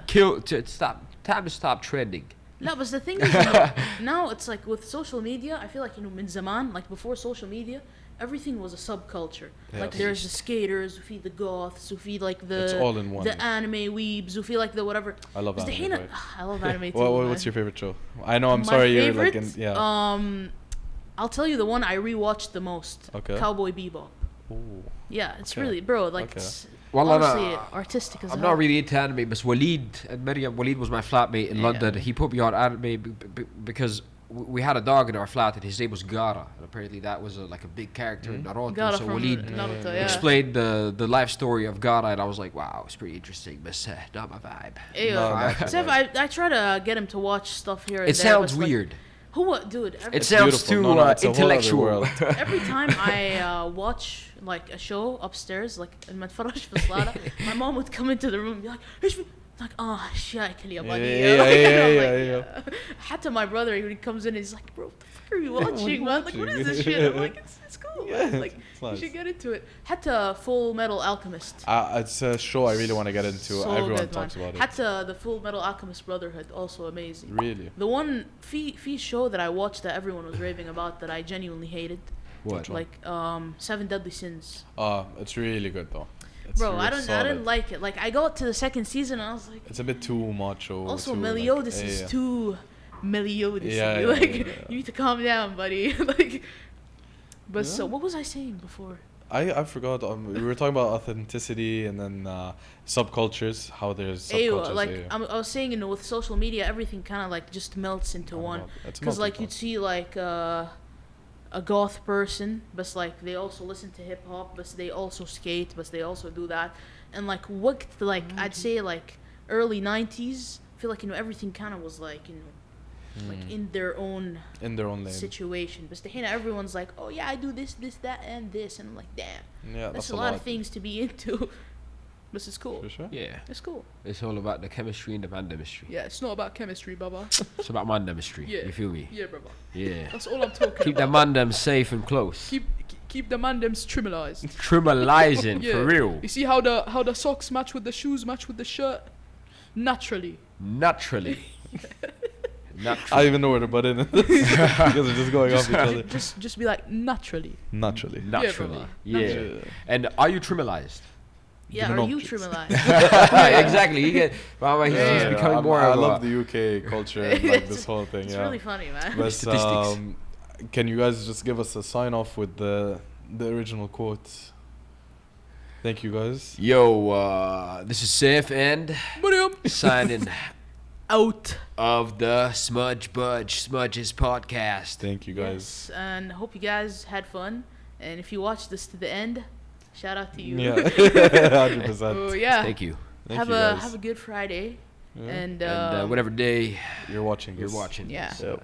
time to stop trending. لا بس the thing is إنه now it's like with social media I feel like إنه من زمان like before social media everything was a subculture. Like Yes. there's the skaters وفي the goths وفي like It's the all in one. the anime weebs وفي like the whatever. I love بس anime. دحين right? I love anime too. What's man. your favorite show? I know I'm My sorry favorite, you're like in, I'll tell you the one I rewatched the most. Okay. Cowboy Bebop. Ooh. Yeah, it's Okay. really bro like Okay. it's والله honestly أنا artistic as I'm hell. not really into anime, but Walid and Maryam, Walid was my flatmate in Yeah. London. He put me on anime because we had a dog in our flat and his name was Gara. And apparently that was like a big character in Naruto. Gara So from Walid Naruto, yeah. explained the life story of Gara and I was like, wow, it's pretty interesting, but not my vibe. Ew. No, not Except that I try to get him to watch stuff here and It there. sounds but like, weird. who what dude? It It's sounds beautiful. too No, it's a whole other intellectual. world. Every time I watch like a show upstairs, like ما اتفرج في الصالة, my mom would come into the room and be like, "إيش في-" like, "Ah, شاكل يا buddy." Yeah, Like, yeah, I'm yeah, like, yeah. حتى my brother when he comes in, he's like, "Bro, what the fuck are you watching, man? Like, what is this watching? shit?" I'm like, "It's cool, man. Like, it's you nice. should get into it." حتى Full Metal Alchemist. It's a show I really want to get into. So Everyone good, talks man. about it. حتى the Full Metal Alchemist Brotherhood, also amazing. Really? The one في show that I watched that everyone was raving about that I genuinely hated, What? like Seven Deadly Sins. It's really good though. It's Bro, really I solid. didn't like it. Like I got to the second season and I was like, It's a bit too macho. also too, Meliodas like, is yeah. too Meliodas. Yeah, yeah, like yeah. you need to calm down, buddy. Like, but Yeah. so what was I saying before? I forgot. We were talking about authenticity and then subcultures. How there's Ew, subcultures. like I was saying, you know, with social media, everything kind of like just melts into one. It's Because like melting you'd see like a goth person, but like they also listen to hip hop, but they also skate, but they also do that, and like what like I'd say like early '90s. I feel like you know everything kind of was like you know like in their own pot. In their own lane. situation. But the everyone's like, oh yeah, I do this, this, that, and this, and I'm like, damn, Yeah, that's a lot of things to be into. But it's cool. For sure. Yeah. It's cool. It's all about the chemistry and the man chemistry. Yeah, it's not about chemistry, Baba. It's about man chemistry. Yeah. You feel me? Yeah, Baba. Yeah. That's all I'm talking Keep the about. mandem safe and close. Keep the mandems trimalized. Trimalizing for real. You see how the socks match with the shoes, match with the shirt, naturally. Naturally. I Naturally. even know where to butt in. Because they're just going off each other. Just be like naturally. Naturally. Naturally. brother. Yeah. Yeah. And are you trimalized? Yeah, Given are you objects. trimalized? Yeah, exactly. You get. Mama, he's Yeah. becoming more I of love a. the UK culture and like this whole thing. It's Yeah. really funny, man. But Statistics. can you guys just give us a sign off with the original quote? Thank you guys. Yo, this is Saif and Maryam. signing Out. of the Smudges podcast. Thank you guys. Yes, and I hope you guys had fun. And if you watched this to the end, shout out to you. Yeah. 100%. Oh yeah. Thank you. Thank have you a guys. have a good Friday. Yeah. And, And whatever day You're watching you're this. watching, Yeah. this, Yep.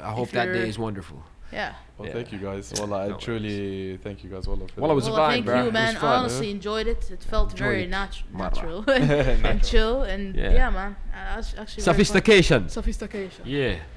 I hope that you're- day is wonderful. yeah. Well, Yeah. thank you guys. Well, I No truly thank you guys. Wallah, for Well, it that. was a Well, vibe, thank bro. you, It was man. I fun, honestly enjoyed it. It felt Enjoyed very it. natural and Natural. chill. And Yeah. yeah, man. Actually very fun. Sophistication. Sophistication. Yeah.